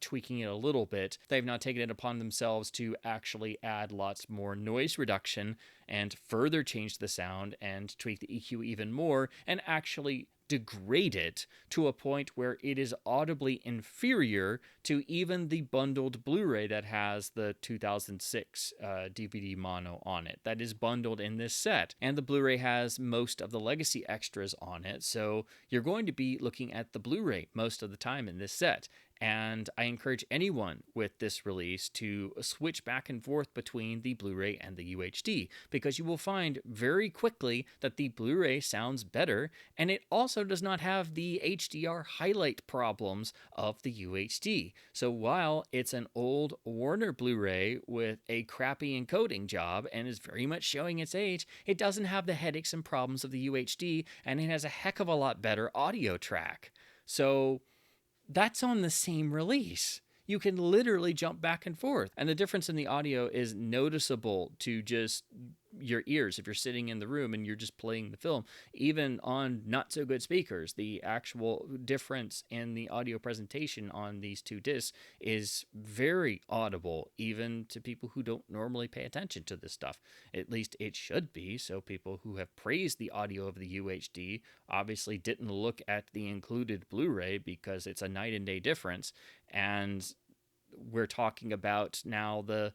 tweaking it a little bit, they've now taken it upon themselves to actually add lots more noise reduction and further change the sound and tweak the EQ even more and actually degrade it to a point where it is audibly inferior to even the bundled Blu-ray that has the 2006 DVD mono on it. That is bundled in this set. And the Blu-ray has most of the legacy extras on it, so you're going to be looking at the Blu-ray most of the time in this set. And I encourage anyone with this release to switch back and forth between the Blu-ray and the UHD, because you will find very quickly that the Blu-ray sounds better, and it also does not have the HDR highlight problems of the UHD. So while it's an old Warner Blu-ray with a crappy encoding job and is very much showing its age, it doesn't have the headaches and problems of the UHD, and it has a heck of a lot better audio track. So that's on the same release. You can literally jump back and forth. And the difference in the audio is noticeable to just your ears if you're sitting in the room and you're just playing the film. Even on not so good speakers, the actual difference in the audio presentation on these two discs is very audible, even to people who don't normally pay attention to this stuff. At least it should be. So people who have praised the audio of the UHD obviously didn't look at the included Blu-ray, because it's a night and day difference. And we're talking about now the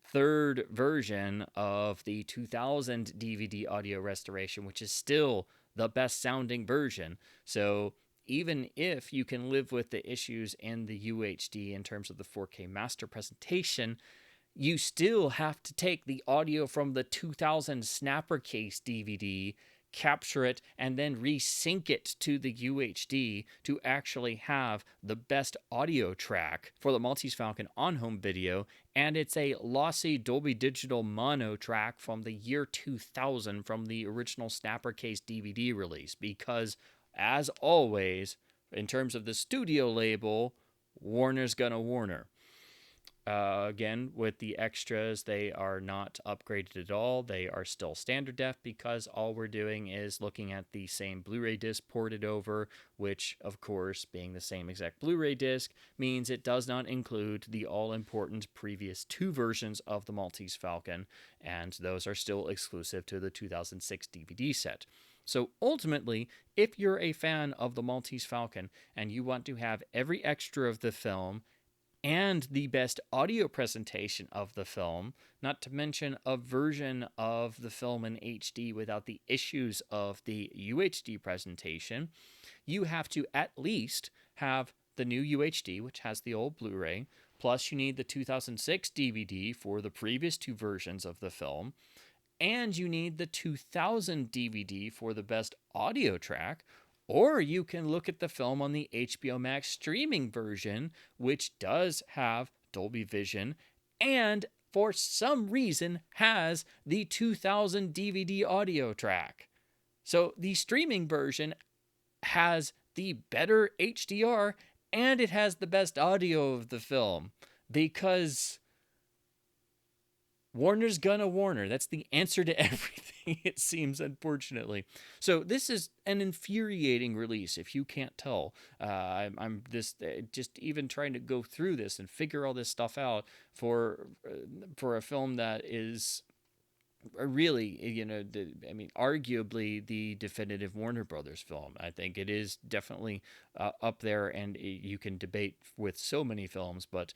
third version of the 2000 DVD audio restoration, which is still the best sounding version. So even if you can live with the issues in the UHD in terms of the 4K master presentation, you still have to take the audio from the 2000 snapper case DVD, capture it, and then resync it to the UHD to actually have the best audio track for the Maltese Falcon on home video. And it's a lossy Dolby Digital mono track from the year 2000 from the original snapper case DVD release, because as always, in terms of the studio label, Warner's gonna Warner. Again, with the extras, they are not upgraded at all. They are still standard def, because all we're doing is looking at the same Blu-ray disc ported over, which, of course, being the same exact Blu-ray disc, means it does not include the all-important previous two versions of the Maltese Falcon, and those are still exclusive to the 2006 DVD set. So ultimately, if you're a fan of the Maltese Falcon and you want to have every extra of the film and the best audio presentation of the film, not to mention a version of the film in HD without the issues of the UHD presentation, you have to at least have the new UHD, which has the old Blu-ray, plus you need the 2006 DVD for the previous two versions of the film, and you need the 2000 DVD for the best audio track. Or you can look at the film on the HBO Max streaming version, which does have Dolby Vision and for some reason has the 2000 DVD audio track. So the streaming version has the better HDR and it has the best audio of the film, because Warner's gonna Warner. That's the answer to everything, it seems, unfortunately. So this is an infuriating release, if you can't tell. I'm just even trying to go through this and figure all this stuff out for a film that is really, arguably the definitive Warner Brothers film. I think it is definitely up there, and you can debate with so many films, but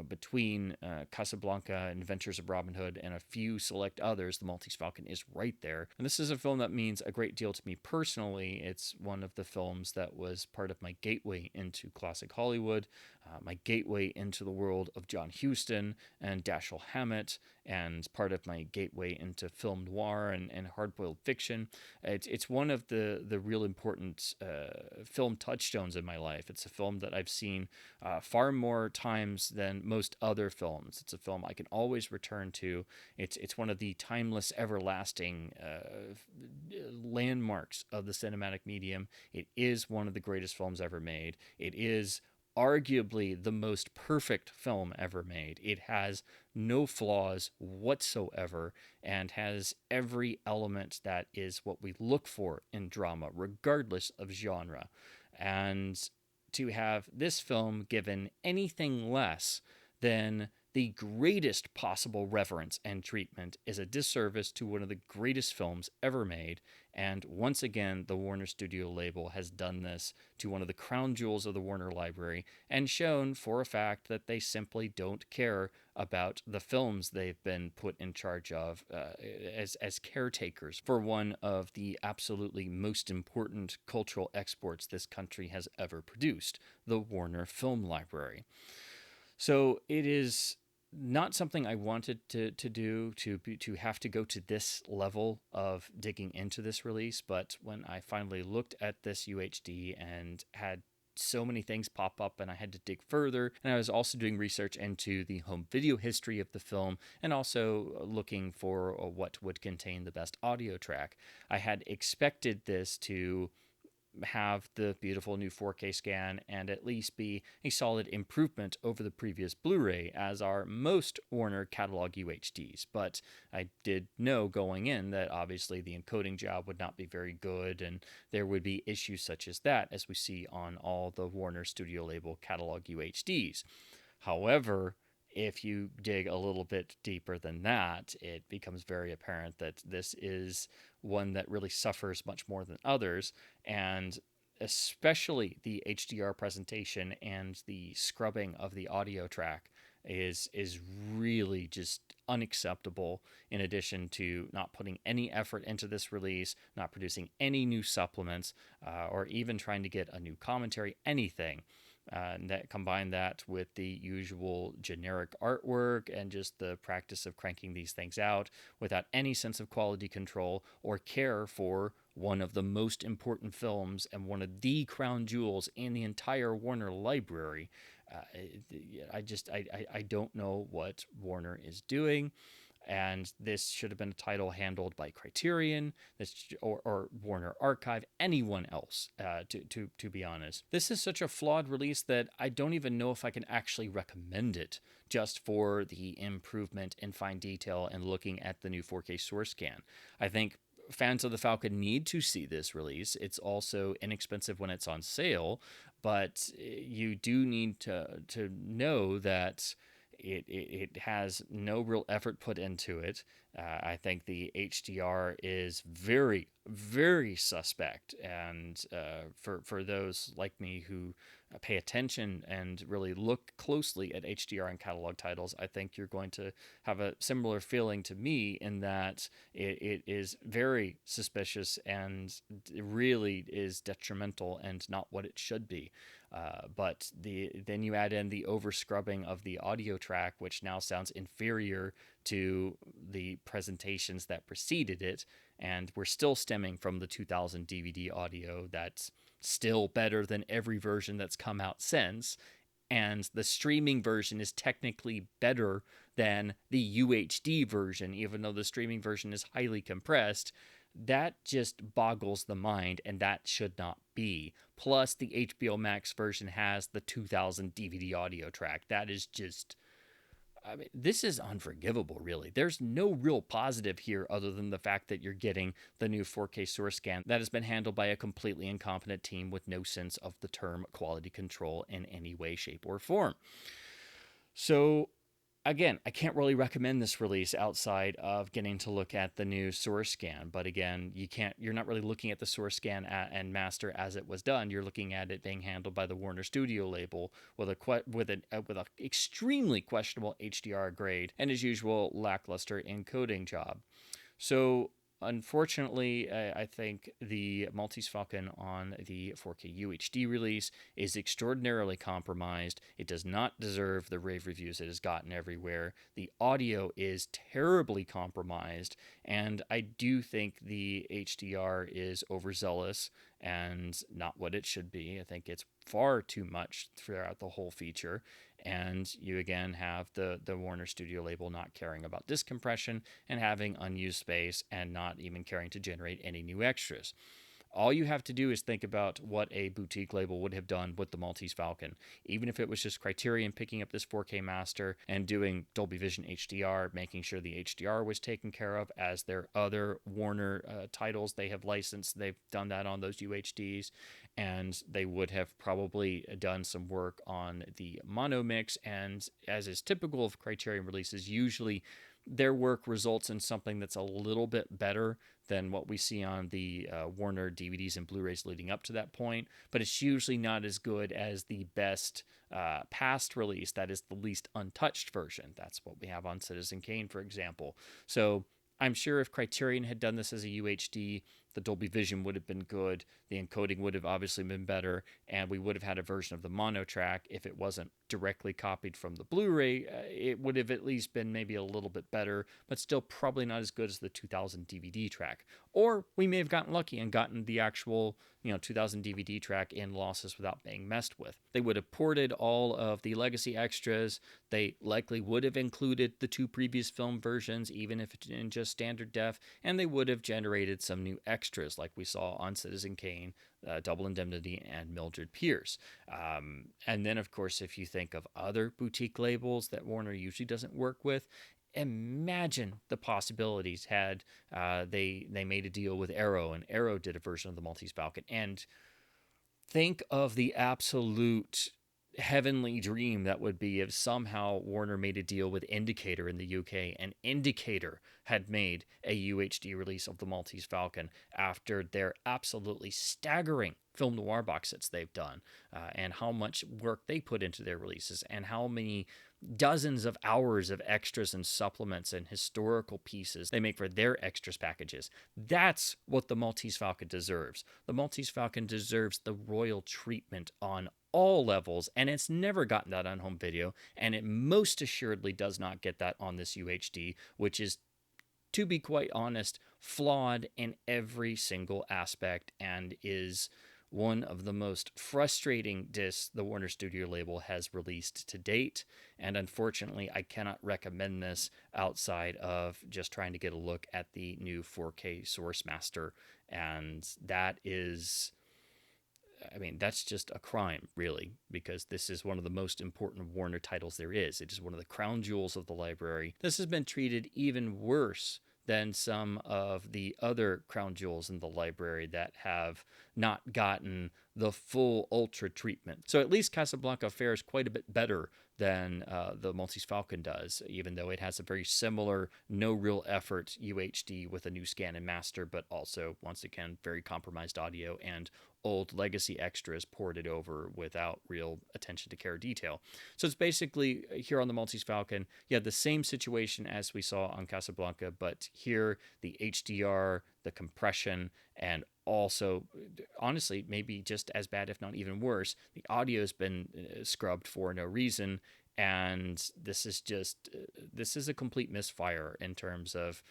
between Casablanca and Adventures of Robin Hood and a few select others, The Maltese Falcon is right there. And this is a film that means a great deal to me personally. It's one of the films that was part of my gateway into classic Hollywood, my gateway into the world of John Huston and Dashiell Hammett, and part of my gateway into film noir and hard-boiled fiction. It's one of the real important film touchstones in my life. It's a film that I've seen far more times than most other films. It's a film I can always return to. It's one of the timeless, everlasting landmarks of the cinematic medium. It is one of the greatest films ever made. It is arguably the most perfect film ever made. It has no flaws whatsoever and has every element that is what we look for in drama, regardless of genre. And to have this film given anything less than the greatest possible reverence and treatment is a disservice to one of the greatest films ever made. And once again, the Warner Studio label has done this to one of the crown jewels of the Warner Library and shown for a fact that they simply don't care about the films they've been put in charge of as caretakers for one of the absolutely most important cultural exports this country has ever produced, the Warner Film Library. So it is not something I wanted to do, to have to go to this level of digging into this release. But when I finally looked at this UHD and had so many things pop up and I had to dig further, and I was also doing research into the home video history of the film and also looking for what would contain the best audio track, I had expected this to have the beautiful new 4K scan and at least be a solid improvement over the previous Blu-ray, as are most Warner catalog UHDs. But I did know going in that obviously the encoding job would not be very good, and there would be issues such as that, as we see on all the Warner Studio label catalog UHDs. However, if you dig a little bit deeper than that, it becomes very apparent that this is one that really suffers much more than others, and especially the HDR presentation and the scrubbing of the audio track is really just unacceptable, in addition to not putting any effort into this release, not producing any new supplements, or even trying to get a new commentary, anything. And that combine that with the usual generic artwork and just the practice of cranking these things out without any sense of quality control or care for one of the most important films and one of the crown jewels in the entire Warner library. I don't know what Warner is doing. And this should have been a title handled by Criterion, or Warner Archive, anyone else, to be honest. This is such a flawed release that I don't even know if I can actually recommend it, just for the improvement in fine detail and looking at the new 4K source scan. I think fans of the Falcon need to see this release. It's also inexpensive when it's on sale, but you do need to know that it has no real effort put into it. I think the HDR is very, very suspect. And for those like me who pay attention and really look closely at HDR and catalog titles, I think you're going to have a similar feeling to me in that it is very suspicious and really is detrimental and not what it should be. But then you add in the over scrubbing of the audio track, which now sounds inferior to the presentations that preceded it, and we're still stemming from the 2000 DVD audio that's still better than every version that's come out since, and the streaming version is technically better than the UHD version, even though the streaming version is highly compressed. That just boggles the mind, and that should not be. Plus, the HBO Max version has the 2000 DVD audio track. That is just... I mean, this is unforgivable, really. There's no real positive here other than the fact that you're getting the new 4K source scan that has been handled by a completely incompetent team with no sense of the term quality control in any way, shape, or form. So, again, I can't really recommend this release outside of getting to look at the new source scan. But again, you're not really looking at the source scan and master as it was done. You're looking at it being handled by the Warner Studio label with an extremely questionable HDR grade and, as usual, lackluster encoding job. So, unfortunately, I think the Maltese Falcon on the 4K UHD release is extraordinarily compromised. It does not deserve the rave reviews it has gotten everywhere. The audio is terribly compromised, and I do think the HDR is overzealous and not what it should be. I think it's far too much throughout the whole feature. And you again have the Warner Studio label not caring about disc compression and having unused space and not even caring to generate any new extras. All you have to do is think about what a boutique label would have done with the Maltese Falcon. Even if it was just Criterion picking up this 4K master and doing Dolby Vision HDR, making sure the HDR was taken care of, as their other Warner titles they have licensed, they've done that on those UHDs, and they would have probably done some work on the mono mix. And as is typical of Criterion releases, usually their work results in something that's a little bit better than what we see on the Warner DVDs and Blu-rays leading up to that point, but it's usually not as good as the best past release, that is the least untouched version. That's what we have on Citizen Kane, for example. So I'm sure if Criterion had done this as a UHD, the Dolby Vision would have been good, the encoding would have obviously been better, and we would have had a version of the mono track. If it wasn't directly copied from the Blu-ray, it would have at least been maybe a little bit better, but still probably not as good as the 2000 DVD track. Or we may have gotten lucky and gotten the actual 2000 DVD track in losses without being messed with. They would have ported all of the legacy extras. They likely would have included the 2 previous film versions, even if it's in just standard def, and they would have generated some new extras like we saw on Citizen Kane, Double Indemnity, and Mildred Pierce. And then, of course, if you think of other boutique labels that Warner usually doesn't work with, imagine the possibilities had they made a deal with Arrow, and Arrow did a version of the Maltese Falcon. And think of the absolute heavenly dream that would be if somehow Warner made a deal with Indicator in the UK, and Indicator had made a UHD release of the Maltese Falcon after their absolutely staggering film noir box sets they've done, and how much work they put into their releases, and how many dozens of hours of extras and supplements and historical pieces they make for their extras packages. That's what the Maltese Falcon deserves. The Maltese Falcon deserves the royal treatment on all levels, and it's never gotten that on home video, and it most assuredly does not get that on this UHD, which is, to be quite honest, flawed in every single aspect, and is one of the most frustrating discs the Warner Studio label has released to date. And unfortunately, I cannot recommend this outside of just trying to get a look at the new 4K Source Master. And that is, that's just a crime, really, because this is one of the most important Warner titles there is. It is one of the crown jewels of the library. This has been treated even worse than some of the other crown jewels in the library that have not gotten the full ultra treatment. So at least Casablanca fares quite a bit better than the Maltese Falcon does, even though it has a very similar, no real effort UHD with a new scan and master, but also, once again, very compromised audio and old legacy extras ported over without real attention to care detail. So it's basically, here on the Maltese Falcon, the same situation as we saw on Casablanca, but here the HDR, the compression, and also, honestly, maybe just as bad, if not even worse, the audio's been scrubbed for no reason, and this is a complete misfire in terms of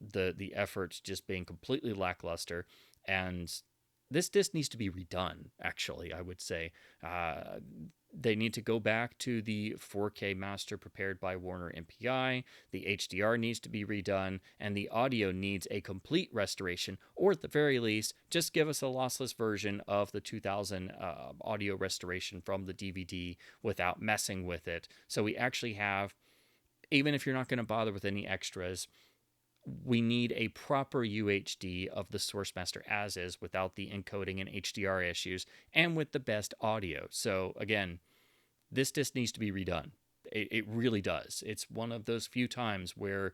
the effort just being completely lackluster. And this disc needs to be redone, actually, I would say. They need to go back to the 4K master prepared by Warner MPI. The HDR needs to be redone, and the audio needs a complete restoration, or at the very least, just give us a lossless version of the 2000 audio restoration from the DVD without messing with it. So we actually have, even if you're not going to bother with any extras, we need a proper UHD of the Source Master as is, without the encoding and HDR issues, and with the best audio. So again, this disc needs to be redone. It really does. It's one of those few times where,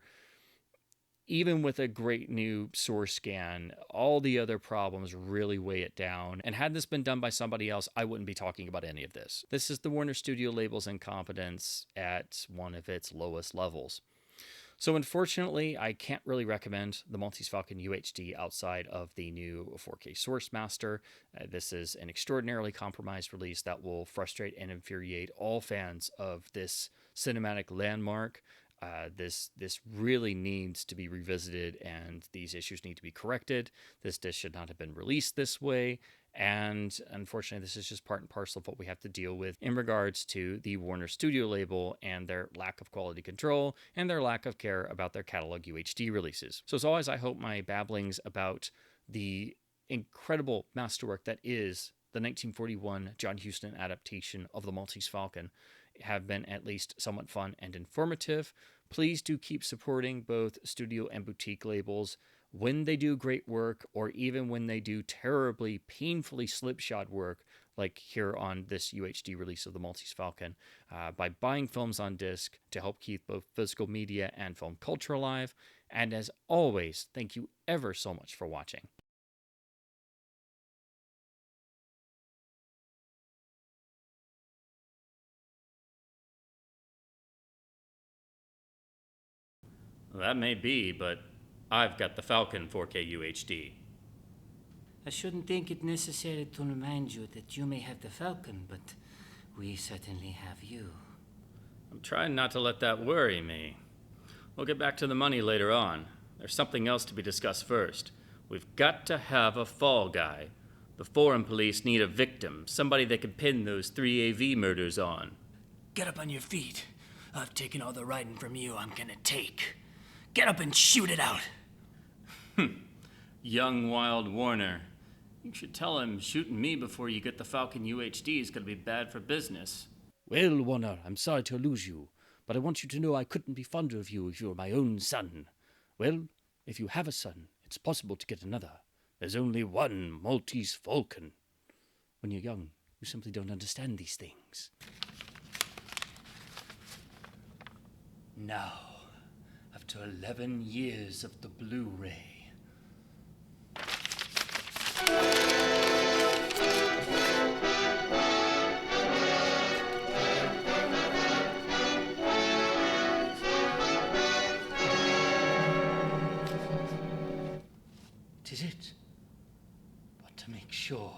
even with a great new source scan, all the other problems really weigh it down. And had this been done by somebody else, I wouldn't be talking about any of this. This is the Warner Studio label's incompetence at one of its lowest levels. So unfortunately, I can't really recommend the Maltese Falcon UHD outside of the new 4K Source Master. This is an extraordinarily compromised release that will frustrate and infuriate all fans of this cinematic landmark. This really needs to be revisited, and these issues need to be corrected. This disc should not have been released this way. And unfortunately, this is just part and parcel of what we have to deal with in regards to the Warner Studio label and their lack of quality control and their lack of care about their catalog UHD releases. So as always, I hope my babblings about the incredible masterwork that is the 1941 John Huston adaptation of the Maltese Falcon have been at least somewhat fun and informative. Please do keep supporting both studio and boutique labels when they do great work, or even when they do terribly, painfully slipshod work, like here on this UHD release of the Maltese Falcon, by buying films on disc to help keep both physical media and film culture alive. And as always, thank you ever so much for watching. That may be, but I've got the Falcon 4K UHD. I shouldn't think it necessary to remind you that you may have the Falcon, but we certainly have you. I'm trying not to let that worry me. We'll get back to the money later on. There's something else to be discussed first. We've got to have a fall guy. The foreign police need a victim, somebody they can pin those 3 AV murders on. Get up on your feet. I've taken all the riding from you I'm gonna take. Get up and shoot it out. Young Wild Warner. You should tell him shooting me before you get the Falcon UHD is gonna be bad for business. Well, Warner, I'm sorry to lose you, but I want you to know I couldn't be fonder of you if you were my own son. Well, if you have a son, it's possible to get another. There's only one Maltese Falcon. When you're young, you simply don't understand these things. Now, after 11 years of the Blu-ray. Tis it. But to make sure.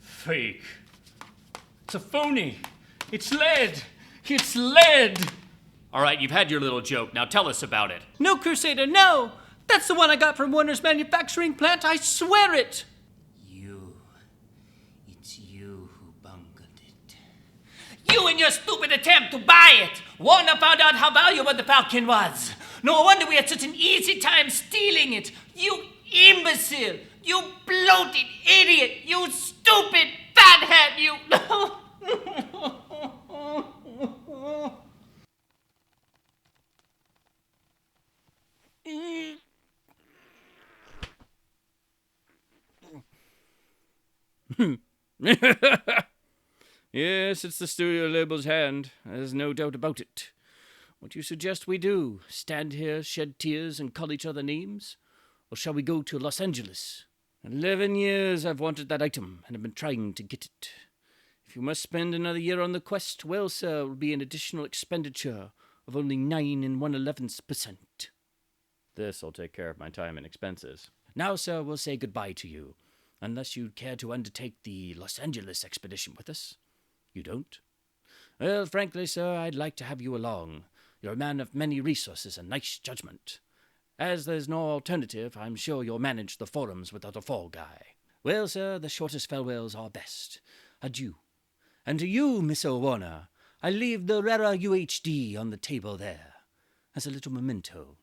Fake. It's a phony. It's lead. It's lead. All right, you've had your little joke. Now tell us about it. No, Crusader, no! That's the one I got from Warner's manufacturing plant, I swear it! It's you who bungled it. You and your stupid attempt to buy it! Warner found out how valuable the Falcon was. No wonder we had such an easy time stealing it. You imbecile! You bloated idiot! You stupid fathead! You... Yes, it's the studio label's hand. There's no doubt about it. What do you suggest we do? Stand here, shed tears, and call each other names? Or shall we go to Los Angeles? 11 years I've wanted that item, and have been trying to get it. If you must spend another year on the quest, well, sir, it will be an additional expenditure of only 9 1/11%. This'll take care of my time and expenses. Now, sir, we'll say goodbye to you, unless you'd care to undertake the Los Angeles expedition with us. You don't? Well, frankly, sir, I'd like to have you along. You're a man of many resources and nice judgment. As there's no alternative, I'm sure you'll manage the forums without a fall guy. Well, sir, the shortest farewells are best. Adieu. And to you, Miss Warner, I leave the rarer UHD on the table there, as a little memento.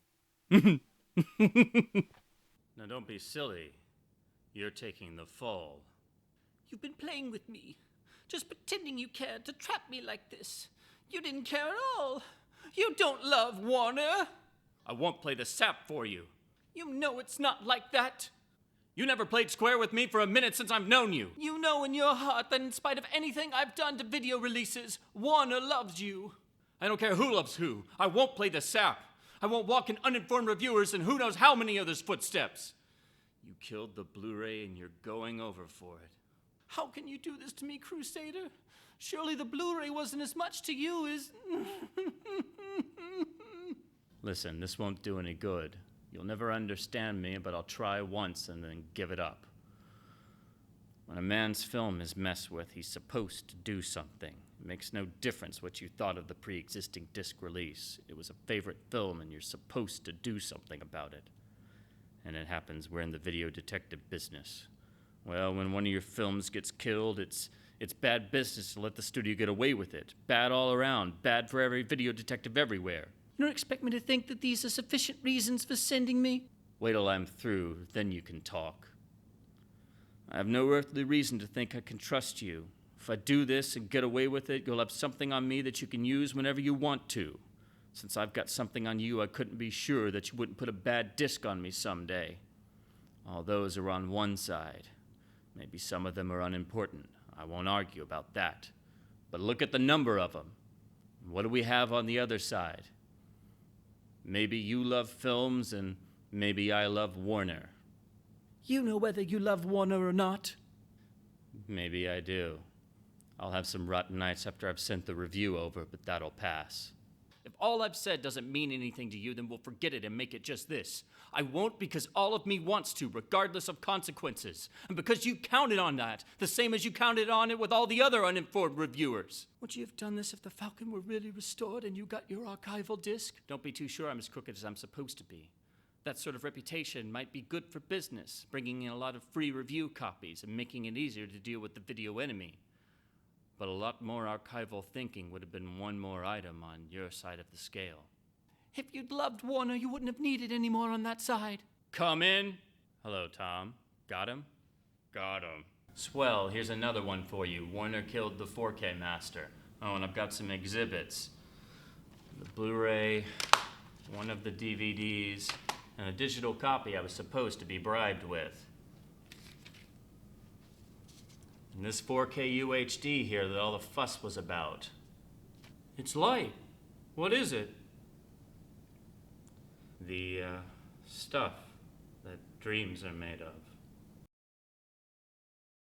Now don't be silly. You're taking the fall. You've been playing with me, just pretending you cared to trap me like this. You didn't care at all. You don't love Warner. I won't play the sap for you. You know it's not like that. You never played square with me for a minute since I've known you. You know in your heart that in spite of anything I've done to video releases, Warner loves you. I don't care who loves who. I won't play the sap. I won't walk in uninformed reviewers and who knows how many others' footsteps. You killed the Blu-ray and you're going over for it. How can you do this to me, Crusader? Surely the Blu-ray wasn't as much to you as... Listen, this won't do any good. You'll never understand me, but I'll try once and then give it up. When a man's film is messed with, he's supposed to do something. It makes no difference what you thought of the pre-existing disc release. It was a favorite film and you're supposed to do something about it. And it happens we're in the video detective business. Well, when one of your films gets killed, it's bad business to let the studio get away with it. Bad all around. Bad for every video detective everywhere. You don't expect me to think that these are sufficient reasons for sending me? Wait till I'm through, then you can talk. I have no earthly reason to think I can trust you. If I do this and get away with it, you'll have something on me that you can use whenever you want to. Since I've got something on you, I couldn't be sure that you wouldn't put a bad disc on me someday. All those are on one side. Maybe some of them are unimportant. I won't argue about that. But look at the number of them. What do we have on the other side? Maybe you love films and maybe I love Warner. You know whether you love Warner or not. Maybe I do. I'll have some rotten nights after I've sent the review over, but that'll pass. If all I've said doesn't mean anything to you, then we'll forget it and make it just this. I won't because all of me wants to, regardless of consequences. And because you counted on that, the same as you counted on it with all the other uninformed reviewers. Would you have done this if the Falcon were really restored and you got your archival disc? Don't be too sure I'm as crooked as I'm supposed to be. That sort of reputation might be good for business, bringing in a lot of free review copies and making it easier to deal with the video enemy. But a lot more archival thinking would have been one more item on your side of the scale. If you'd loved Warner, you wouldn't have needed any more on that side. Come in. Hello, Tom. Got him? Got him. Swell, here's another one for you. Warner killed the 4K master. Oh, and I've got some exhibits. The Blu-ray, one of the DVDs, and a digital copy I was supposed to be bribed with. And this 4K UHD here that all the fuss was about. It's light. What is it? The stuff that dreams are made of.